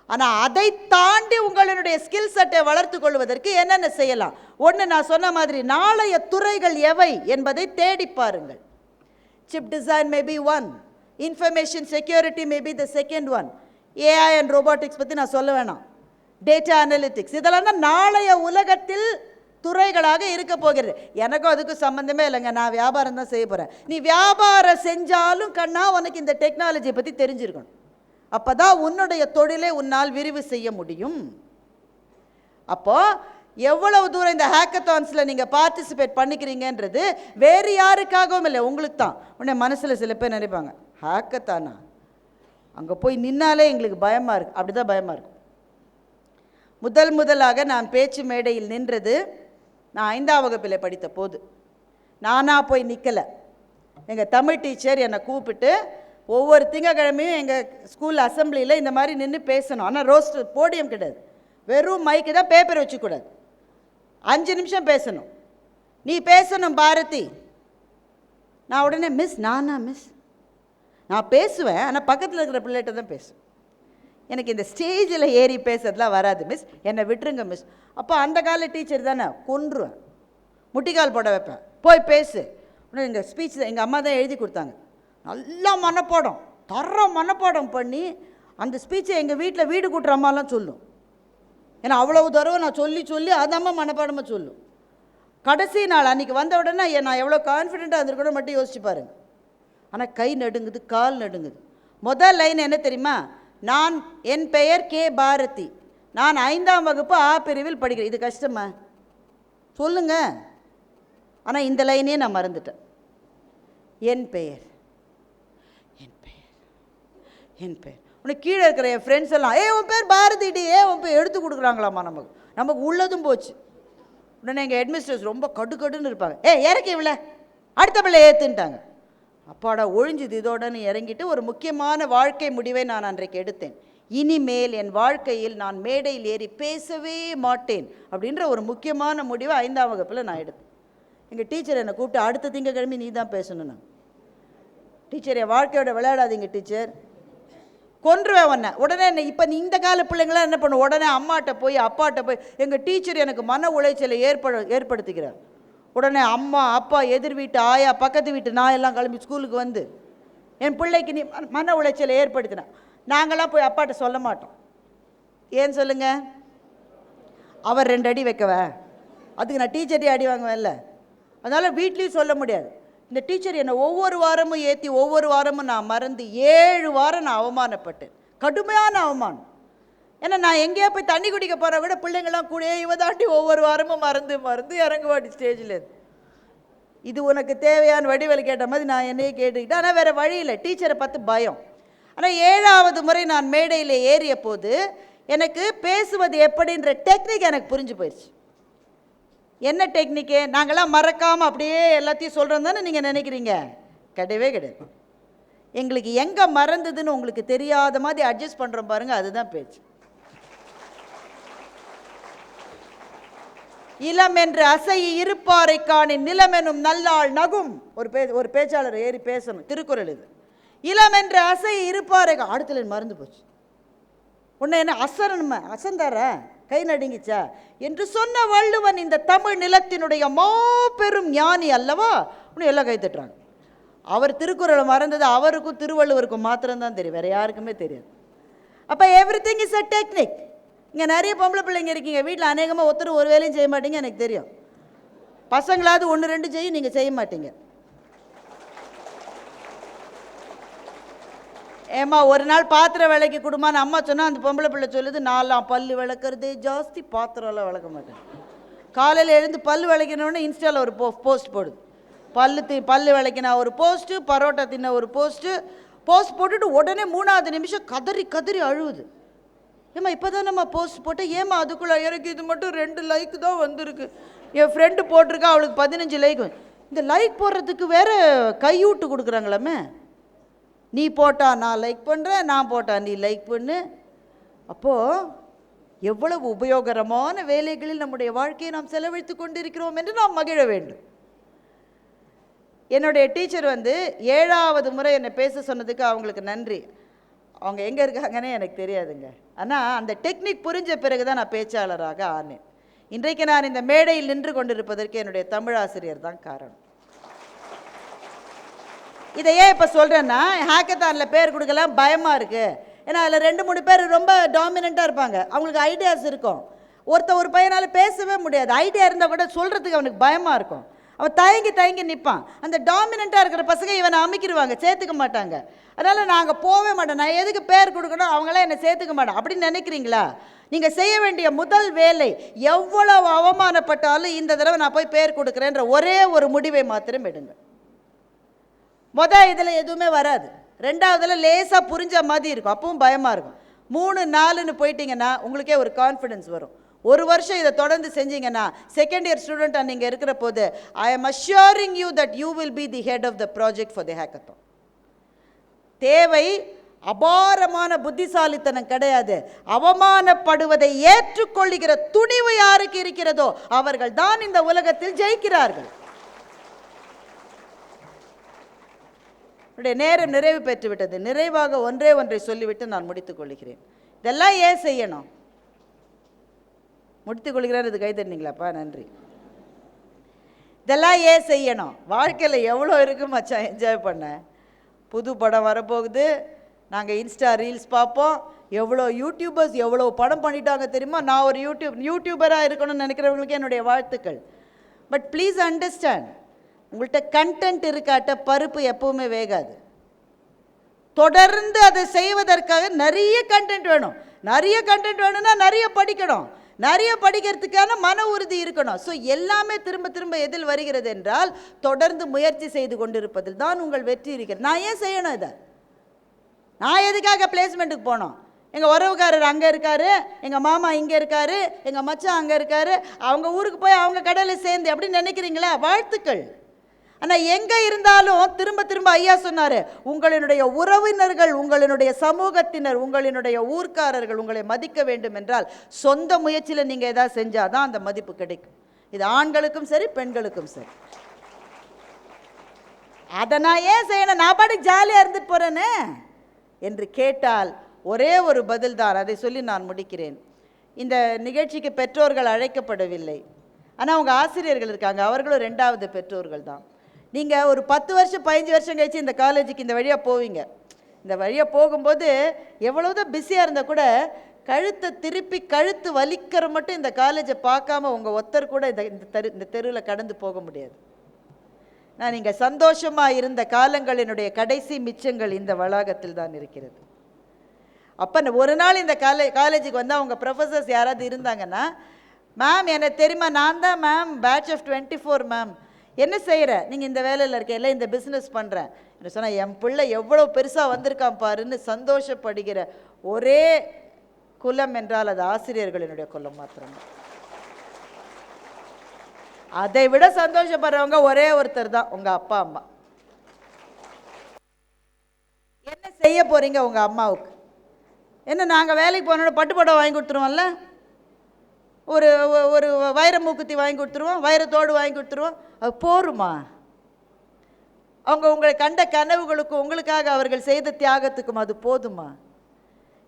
ஆனால் அதை தாண்டி உங்களுடைய ஸ்கில் செட்டை வளர்த்து கொள்வதற்கு என்னென்ன செய்யலாம்? ஒன்று, நான் சொன்ன மாதிரி நாளைய துறைகள் எவை என்பதை தேடி பாருங்கள். Chip design may be one, information security may be the second one, AI and robotics பற்றி நான் சொல்ல வேணாம், டேட்டா அனலிட்டிக்ஸ், இதெல்லாம் தான் நாளைய உலகத்தில் துறைகளாக இருக்க போகிறது. எனக்கும் அதுக்கும் சம்மந்தமே இல்லைங்க, நான் வியாபாரம் தான் செய்ய போகிறேன். நீ வியாபாரம் செஞ்சாலும் கண்ணா உனக்கு இந்த டெக்னாலஜியை பற்றி தெரிஞ்சிருக்கணும். அப்போ தான் உன்னுடைய தொழிலை உன்னால் விரிவு செய்ய முடியும். அப்போது எவ்வளவு தூரம் இந்த ஹேக்கத்தான்ஸில் நீங்கள் பார்ட்டிசிபேட் பண்ணிக்கிறீங்கன்றது வேறு யாருக்காகவும் இல்லை, உங்களுக்கு தான். உடனே மனசில் சில பேர் நினைப்பாங்க, ஹேக்கத்தானா, அங்கே போய் நின்னாலே எங்களுக்கு பயமாக இருக்குது. அப்படி தான் பயமாக இருக்கும். முதலாக நான் பேச்சு மேடையில் நின்றது நான் 5ஆம் வகுப்பில் படித்த போது. நானாக போய் நிற்கலை. எங்கள் தமிழ் டீச்சர் என்னை கூப்பிட்டு ஒவ்வொரு திங்கக்கிழமையும் எங்கள் ஸ்கூல் அசம்பிளியில் இந்த மாதிரி நின்று பேசணும். ஆனால் ரோஸ்ட் போடியம் கிடையாது, வெறும் மைக்கு தான், பேப்பர் வச்சுக்கூடாது. 5 நிமிஷம் பேசணும். நீ பேசணும் பாரதி. நான் உடனே மிஸ், நானா மிஸ்? நான் பேசுவேன், ஆனால் பக்கத்தில் இருக்கிற பிள்ளைகிட்ட தான் பேசுவேன். எனக்கு இந்த ஸ்டேஜில் ஏறி பேசுறதுலாம் வராது மிஸ், என்னை விட்டுருங்க மிஸ். அப்போ அந்த கால டீச்சர் தானே, கொன்றுவேன், முட்டிக்கால் போட வைப்பேன், போய் பேசு. உடனே எங்கள் ஸ்பீச் எங்கள் அம்மா தான் எழுதி கொடுத்தாங்க. நல்லா மனப்பாடம், மனப்பாடம் பண்ணி அந்த ஸ்பீச்சை எங்கள் வீட்டில் வீடு கூட்டுற அம்மாலாம் சொல்லும். ஏன்னா அவ்வளவு தடவை நான் சொல்லி அது அம்மா மனப்பாடமாக சொல்லும். கடைசி நாள் அன்றைக்கி வந்த உடனே நான் எவ்வளோ கான்ஃபிடென்ட்டாக இருந்திருக்கணும் மட்டும் யோசிச்சு பாருங்கள். ஆனால் கை நடுங்குது, கால் நடுங்குது. முதல் லைன் என்ன தெரியுமா? என் பெயர் கே பாரதி, நான் 5ஆம் வகுப்பு ஆ பிரிவில் படிக்கிறேன். இது கஷ்டமா சொல்லுங்க? ஆனால் இந்த லைனே நான் மறந்துட்டேன். என் பெயர் உனக்கு கீழே இருக்கிற என் ஃப்ரெண்ட்ஸ் எல்லாம், உன் பேர் பாரதிடி, உன் பேர் எடுத்து கொடுக்குறாங்களாம்மா. நமக்கு உள்ளதும் போச்சு. உடனே எங்கள் ஹெட்மிஸ்டர்ஸ் ரொம்ப கடுன்னு இருப்பாங்க, இறக்கி இவ்வளோ அடுத்த பிள்ளை ஏற்றுன்ட்டாங்க. அப்பாடா ஒழிஞ்சுது. இதோடனே இறங்கிட்டு ஒரு முக்கியமான வாழ்க்கை முடிவை நான் அன்றைக்கு எடுத்தேன். இனிமேல் என் வாழ்க்கையில் நான் மேடையில் ஏறி பேசவே மாட்டேன் அப்படின்ற ஒரு முக்கியமான முடிவை 5ஆம் வகுப்பில் நான் எடுத்தேன். எங்கள் டீச்சர் என்னை கூப்பிட்டு, அடுத்த திங்கக்கிழமை நீ தான் பேசணும். நான் டீச்சர், என் வாழ்க்கையோட விளையாடாதீங்க டீச்சர், கொன்றுவேன் உன்னை. உடனே இப்போ இந்த கால பிள்ளைங்களாம் என்ன பண்ணும், உடனே அம்மாட்ட போய் அப்பாட்ட போய், எங்கள் டீச்சர் எனக்கு மன உளைச்சலை ஏற்படுத்திக்கிறார். உடனே அம்மா அப்பா எதிர் வீட்டு ஆயா பக்கத்து வீட்டு நான் எல்லாம் கிளம்பி ஸ்கூலுக்கு வந்து என் பிள்ளைக்கு நீ மன உளைச்சலை ஏற்படுத்தினேன். நாங்களாம் போய் அப்பாட்ட சொல்ல மாட்டோம். ஏன்னு சொல்லுங்க? அவர் 2 அடி வைக்கவா, அதுக்கு நான் டீச்சர்டே அடி வாங்குவேன்ல. அதனால் வீட்லேயும் சொல்ல முடியாது. இந்த டீச்சர் என்னை ஒவ்வொரு வாரமும் ஏற்றி ஒவ்வொரு வாரமும் நான் மறந்து 7 வாரம் நான் அவமானப்பட்டேன், கடுமையான அவமானம். ஏன்னா நான் எங்கேயா போய் தண்ணி குடிக்க போகிற விட பிள்ளைங்கள்லாம் கூட இவ தாண்டி ஒவ்வொரு வாரமும் மறந்து இறங்குவாடி ஸ்டேஜில். இது உனக்கு தேவையான வடிவேலு கேட்ட மாதிரி நான் என்னையே கேட்டுக்கிட்டேன். ஆனால் வேறு வழி இல்லை, டீச்சரை பார்த்து பயம். ஆனால் 7ஆவது முறை நான் மேடையில் ஏறிய போது எனக்கு பேசுவது எப்படின்ற டெக்னிக் எனக்கு புரிஞ்சு போயிடுச்சு. என்ன டெக்னிக்கு? நாங்கள்லாம் மறக்காமல் அப்படியே எல்லாத்தையும் சொல்கிறோம் தானே நீங்கள் நினைக்கிறீங்க? கிடையவே கிடையாது. எங்களுக்கு எங்கே மறந்ததுன்னு உங்களுக்கு தெரியாத மாதிரி அட்ஜஸ்ட் பண்ணுறோம் பாருங்கள், அதுதான் பேச்சு. இளம் என்று அசை இருப்பாரை காணி நிலமெனும் நல்லாள் நகும். ஒரு பேச்சாளர் ஏறி பேசணும், திருக்குறள் இது. இளம் என்று அசை இருப்பாரை அடுத்துல மறந்து போச்சு. உன்னை என்ன அசரணுமா, அசந்தார கை நடுங்கிச்சா என்று சொன்ன வள்ளுவன் இந்த தமிழ் நிலத்தினுடைய மாபெரும் ஞானி அல்லவா? இன்னும் எல்லாம் கை தட்டுறாங்க. அவர் திருக்குறளை மறந்தது அவருக்கும் திருவள்ளுவருக்கும் மாத்திரம்தான் தெரியும், வேற யாருக்குமே தெரியாது. அப்போ எவ்ரிதிங் இஸ் அ டெக்னிக். இங்கே நிறைய பொம்பளை பிள்ளைங்க இருக்கீங்க, வீட்டில் அநேகமாக ஒருத்தர் ஒரு வேலையும் செய்ய மாட்டீங்க, எனக்கு தெரியும். பசங்களாவது 1-2 செய்யும், நீங்கள் செய்ய மாட்டீங்க. ஏம்மா ஒரு நாள் பாத்திரம் விளக்கி கொடுமான்னு அம்மா சொன்னால் அந்த பொம்பளை பிள்ளை சொல்லுது, நான்லாம் பல்லு விளக்குறதே ஜாஸ்தி, பாத்திரம்லாம் விளக்க மாட்டேன். காலையில் எழுந்து பல்லு விளக்கினோடனே இன்ஸ்டாவில் ஒரு போஸ்ட் போடுது. பல்லு விளக்கினா ஒரு போஸ்ட்டு, பரோட்டா தின்ன ஒரு போஸ்ட் போட்டுட்டு உடனே 3வது நிமிஷம் கதறி கதறி அழுவுது. ஏம்மா இப்போ தான் நம்ம போஸ்ட் போட்டு, ஏம்மா அதுக்குள்ளே எனக்கு இது மட்டும் 2 லைக் தான் வந்திருக்கு, என் ஃப்ரெண்டு போட்டிருக்கா அவளுக்கு 15 லைக். இந்த லைக் போடுறதுக்கு வேற கையூட்டு கொடுக்குறாங்களாமே. நீ போட்டா நான் லைக் பண்ணுறேன், நான் போட்டா நீ லைக் பண்ணு. அப்போது எவ்வளவு உபயோகரமான வேலைகளில் நம்முடைய வாழ்க்கையை நாம் செலவழித்து கொண்டிருக்கிறோம் என்று நாம் மகிழ வேண்டும். என்னுடைய டீச்சர் 7வது முறை என்னை பேச சொன்னதுக்கு அவங்களுக்கு நன்றி. அவங்க எங்கே இருக்காங்கன்னே எனக்கு தெரியாதுங்க. ஆனால் அந்த டெக்னிக் புரிஞ்ச பிறகு தான் நான் பேச்சாளராக ஆனேன். இன்றைக்கு நான் இந்த மேடையில் நின்று கொண்டிருப்பதற்கு என்னுடைய தமிழாசிரியர் தான் காரணம். இதை ஏன் இப்போ சொல்கிறேன்னா, ஹேக்கத்தானில் பேர் கொடுக்கலாம் பயமாக இருக்குது. ஏன்னா அதில் 2-3 பேர் ரொம்ப டாமினண்ட்டாக இருப்பாங்க, அவங்களுக்கு ஐடியாஸ் இருக்கும். ஒரு பையனால் பேசவே முடியாது, ஐடியா இருந்தால் கூட சொல்கிறதுக்கு அவனுக்கு பயமாக இருக்கும். அவன் தயங்கி நிற்பான். அந்த டாமினண்ட்டாக இருக்கிற பசங்க இவனை அமைக்கிடுவாங்க, சேர்த்துக்க மாட்டாங்க. அதனால் நாங்கள் போவே மாட்டோம். நான் எதுக்கு பேர் கொடுக்கணும், அவங்களாம் என்னை சேர்த்துக்க மாட்டோம் அப்படின்னு நினைக்கிறீங்களா? நீங்கள் செய்ய வேண்டிய முதல் வேலை, எவ்வளவு அவமானப்பட்டாலும் இந்த தடவை நான் போய் பேர் கொடுக்குறேன்ற ஒரே ஒரு முடிவை மாத்திரம் எடுங்க. இதில் எதுவுமே வராது, 2வதுல லேசாக புரிஞ்ச மாதிரி இருக்கும், அப்பவும் பயமாக இருக்கும். 3-4ன்னு போயிட்டீங்கன்னா உங்களுக்கே ஒரு கான்ஃபிடென்ஸ் வரும். 1 வருஷம் இதை தொடர்ந்து செஞ்சீங்கன்னா செகண்ட் இயர் ஸ்டூடெண்ட்டாக நீங்கள் இருக்கிற போது I am assuring you that you will be the head of the project for the hackathon. தேவை அபாரமான புத்திசாலித்தனம் கிடையாது, அவமானப்படுவதை ஏற்றுக்கொள்ளுகிற துணிவு யாருக்கு இருக்கிறதோ அவர்கள் தான் இந்த உலகத்தில் ஜெயிக்கிறார்கள். நேரம் நிறைவு பெற்றுவிட்டது. நிறைவாக ஒன்றை சொல்லிவிட்டு நான் முடித்துக் கொள்கிறேன். இதெல்லாம் ஏன் செய்யணும்? முடித்துக் கொள்கிறார், இது கை தட்டினீங்களாப்பா, நன்றி. இதெல்லாம் ஏன் செய்யணும்? வாழ்க்கையில் எவ்வளோ இருக்கு மச்சான் என்ஜாய் பண்ண. புது படம் வரப்போகுது, நாங்கள் இன்ஸ்டா ரீல்ஸ் பார்ப்போம். எவ்வளோ யூடியூபர்ஸ் எவ்வளோ படம் பண்ணிட்டாங்க தெரியுமா? நான் ஒரு யூடியூபராக இருக்கணும்னு நினைக்கிறவங்களுக்கு என்னுடைய வாழ்த்துக்கள். பட் ப்ளீஸ் அண்டர்ஸ்டாண்ட், உங்கள்கிட்ட கண்டென்ட் இருக்காட்ட பருப்பு எப்பவுமே வேகாது. தொடர்ந்து அதை செய்வதற்காக நிறைய கண்டென்ட் வேணும். நிறைய கண்டென்ட் வேணும்னா நிறைய படிக்கணும், நிறைய படிக்கிறதுக்கான மன உறுதி இருக்கணும். ஸோ எல்லாமே திரும்ப எதில் வருகிறது என்றால் தொடர்ந்து முயற்சி செய்து கொண்டிருப்பதில் தான் உங்கள் வெற்றி இருக்கிறது. நான் ஏன் செய்யணும் இதை? நான் எதுக்காக பிளேஸ்மெண்ட்டுக்கு போனோம்? எங்கள் உறவுக்காரர் அங்கே இருக்கார், எங்கள் மாமா இங்கே இருக்கார், எங்கள் மச்சான் அங்கே இருக்கார், அவங்க ஊருக்கு போய் அவங்க கடையில் சேர்ந்து அப்படின்னு நினைக்கிறீங்களா? வாழ்த்துக்கள். ஆனால் எங்கே இருந்தாலும் திரும்ப ஐயா சொன்னார், உங்களினுடைய உறவினர்கள், உங்களினுடைய சமூகத்தினர், உங்களினுடைய ஊர்க்காரர்கள் உங்களை மதிக்க வேண்டும் என்றால் சொந்த முயற்சியில் நீங்கள் எதாவது செஞ்சால் தான் அந்த மதிப்பு கிடைக்கும். இது ஆண்களுக்கும் சரி பெண்களுக்கும் சரி. அதை நான் ஏன் செய்யணும், நான் பாட்டுக்கு ஜாலியாக இருந்துட்டு போகிறேன்னு என்று கேட்டால் ஒரே ஒரு பதில் தான், அதை சொல்லி நான் முடிக்கிறேன். இந்த நிகழ்ச்சிக்கு பெற்றோர்கள் அழைக்கப்படவில்லை, ஆனால் அவங்க ஆசிரியர்கள் இருக்காங்க, அவர்களும் 2வது பெற்றோர்கள் தான். நீங்கள் ஒரு 10 வருஷம் 15 வருஷம் கழிச்சு இந்த காலேஜுக்கு இந்த வழியாக போவீங்க. இந்த வழியாக போகும்போது எவ்வளோதான் பிஸியாக இருந்தால் கூட கழுத்து வலிக்கிற மட்டும் இந்த காலேஜை பார்க்காம உங்கள் ஒருத்தர் கூட இந்த தெருவில் கடந்து போக முடியாது. நான் இங்கே சந்தோஷமாக இருந்த காலங்களினுடைய கடைசி மிச்சங்கள் இந்த வளாகத்தில் தான் இருக்கிறது. அப்போ ஒரு நாள் இந்த காலேஜுக்கு வந்தால் அவங்க ப்ரொஃபஸர்ஸ் யாராவது இருந்தாங்கன்னா, மேம் எனக்கு தெரியுமா, நான் தான் மேம் பேட்ச் ஆஃப் 24 மேம், என்ன செய்கிற நீங்கள்? இந்த வேலையில் இருக்க, இல்லை இந்த பிஸ்னஸ் பண்ணுறேன் என்ன சொன்னால், என் பிள்ளை எவ்வளோ பெருசாக வந்திருக்கான் பாருன்னு சந்தோஷப்படுகிற ஒரே குலம் என்றால் அது ஆசிரியர்களினுடைய குலம் மாத்திரம்தான். அதை விட சந்தோஷப்படுறவங்க ஒரே ஒருத்தர் தான், உங்கள் அப்பா அம்மா. செய்ய போகிறீங்க உங்கள் அம்மாவுக்கு? என்ன நாங்கள் வேலைக்கு போனோட பட்டுப்படம் வாங்கி கொடுத்துருவோம்ல, ஒரு ஒரு வைர மூக்குத்தி வாங்கி கொடுத்துருவோம், வைரத்தோடு வாங்கி கொடுத்துருவோம், அது போருமா? அவங்க உங்களை கண்ட கனவுகளுக்கும் உங்களுக்காக அவர்கள் செய்த தியாகத்துக்கும் அது போதுமா?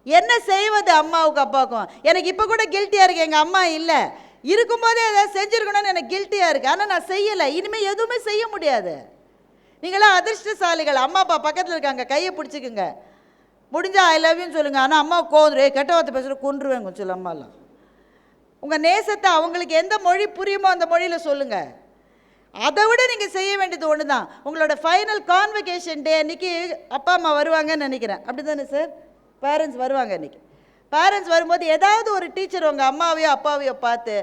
என்ன செய்வது அம்மாவுக்கு அப்பாவுக்கும்? எனக்கு இப்போ கூட கில்ட்டியாக இருக்குது, எங்கள் அம்மா இல்லை, இருக்கும்போதே ஏதாவது செஞ்சுருக்கணும்னு எனக்கு கில்ட்டியாக இருக்குது, ஆனால் நான் செய்யலை, இனிமேல் எதுவுமே செய்ய முடியாது. நீங்களாம் அதிர்ஷ்டசாலிகள். அம்மா அப்பா பக்கத்தில் இருக்காங்க, கையை பிடிச்சிக்குங்க, முடிஞ்சால் ஐ லவ் யூன்னு சொல்லுங்கள். ஆனால் அம்மா கோந்துரு, கெட்ட வார்த்தை பேசுகிற கொன்றுவேங்க சொல்லு அம்மாலாம். உங்கள் நேசத்தை அவங்களுக்கு எந்த மொழி புரியுமோ அந்த மொழியில் சொல்லுங்கள். அதை விட நீங்கள் செய்ய வேண்டியது ஒன்று தான். உங்களோட ஃபைனல் கான்வெகேஷன் டே அன்றைக்கி அப்பா அம்மா வருவாங்கன்னு நினைக்கிறேன், அப்படி தானே சார்? பேரண்ட்ஸ் வருவாங்க அன்றைக்கி. பேரண்ட்ஸ் வரும்போது ஏதாவது ஒரு டீச்சர் உங்கள் அம்மாவையோ அப்பாவையோ பார்த்து,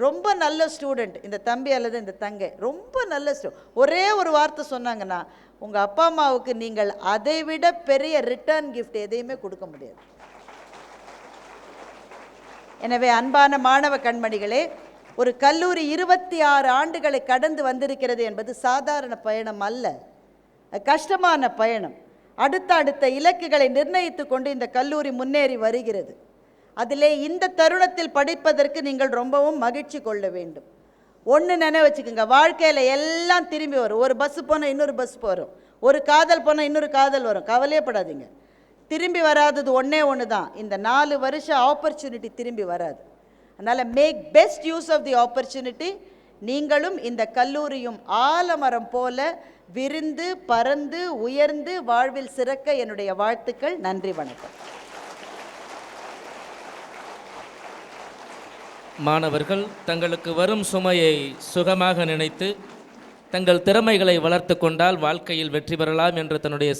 ரொம்ப நல்ல ஸ்டூடெண்ட் இந்த தம்பி அல்லது இந்த தங்கை, ரொம்ப நல்ல ஒரே ஒரு வார்த்தை சொன்னாங்கன்னா, உங்கள் அப்பா அம்மாவுக்கு நீங்கள் அதை விட பெரிய ரிட்டர்ன் கிஃப்ட் எதையுமே கொடுக்க முடியாது. எனவே அன்பான மாணவ கண்மணிகளே, ஒரு கல்லூரி 26 ஆண்டுகளை கடந்து வந்திருக்கிறது என்பது சாதாரண பயணம் அல்ல, கஷ்டமான பயணம். அடுத்த இலக்குகளை நிர்ணயித்து கொண்டு இந்த கல்லூரி முன்னேறி வருகிறது. அதிலே இந்த தருணத்தில் படிப்பதற்கு நீங்கள் ரொம்பவும் மகிழ்ச்சி கொள்ள வேண்டும். ஒன்று நினைவு வச்சுக்கோங்க, வாழ்க்கையில் எல்லாம் திரும்பி வரும். ஒரு பஸ்ஸு போனால் இன்னொரு பஸ் வரும், ஒரு காதல் போனால் இன்னொரு காதல் வரும், கவலையப்படாதீங்க. திரும்பி வராதது ஒன்று தான், இந்த 4 வருஷ ஆப்பர்ச்சுனிட்டி திரும்பி வராது. அதனால் make best use of the opportunity. நீங்களும் இந்த கல்லூரியும் ஆலமரம் போல விரிந்து பறந்து உயர்ந்து வாழ்வில் சிறக்க என்னுடைய வாழ்த்துக்கள். நன்றி, வணக்கம். மாணவர்கள் தங்களுக்கு வரும் சுமையை சுகமாக நினைத்து தங்கள் திறமைகளை வளர்த்து கொண்டால் வாழ்க்கையில் வெற்றி பெறலாம் என்று தன்னுடைய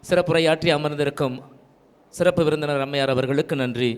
சிறப்புரையாற்றி அமர்ந்திருக்கும் சிறப்பு விருந்தினர் அம்மையார் அவர்களுக்கு நன்றி.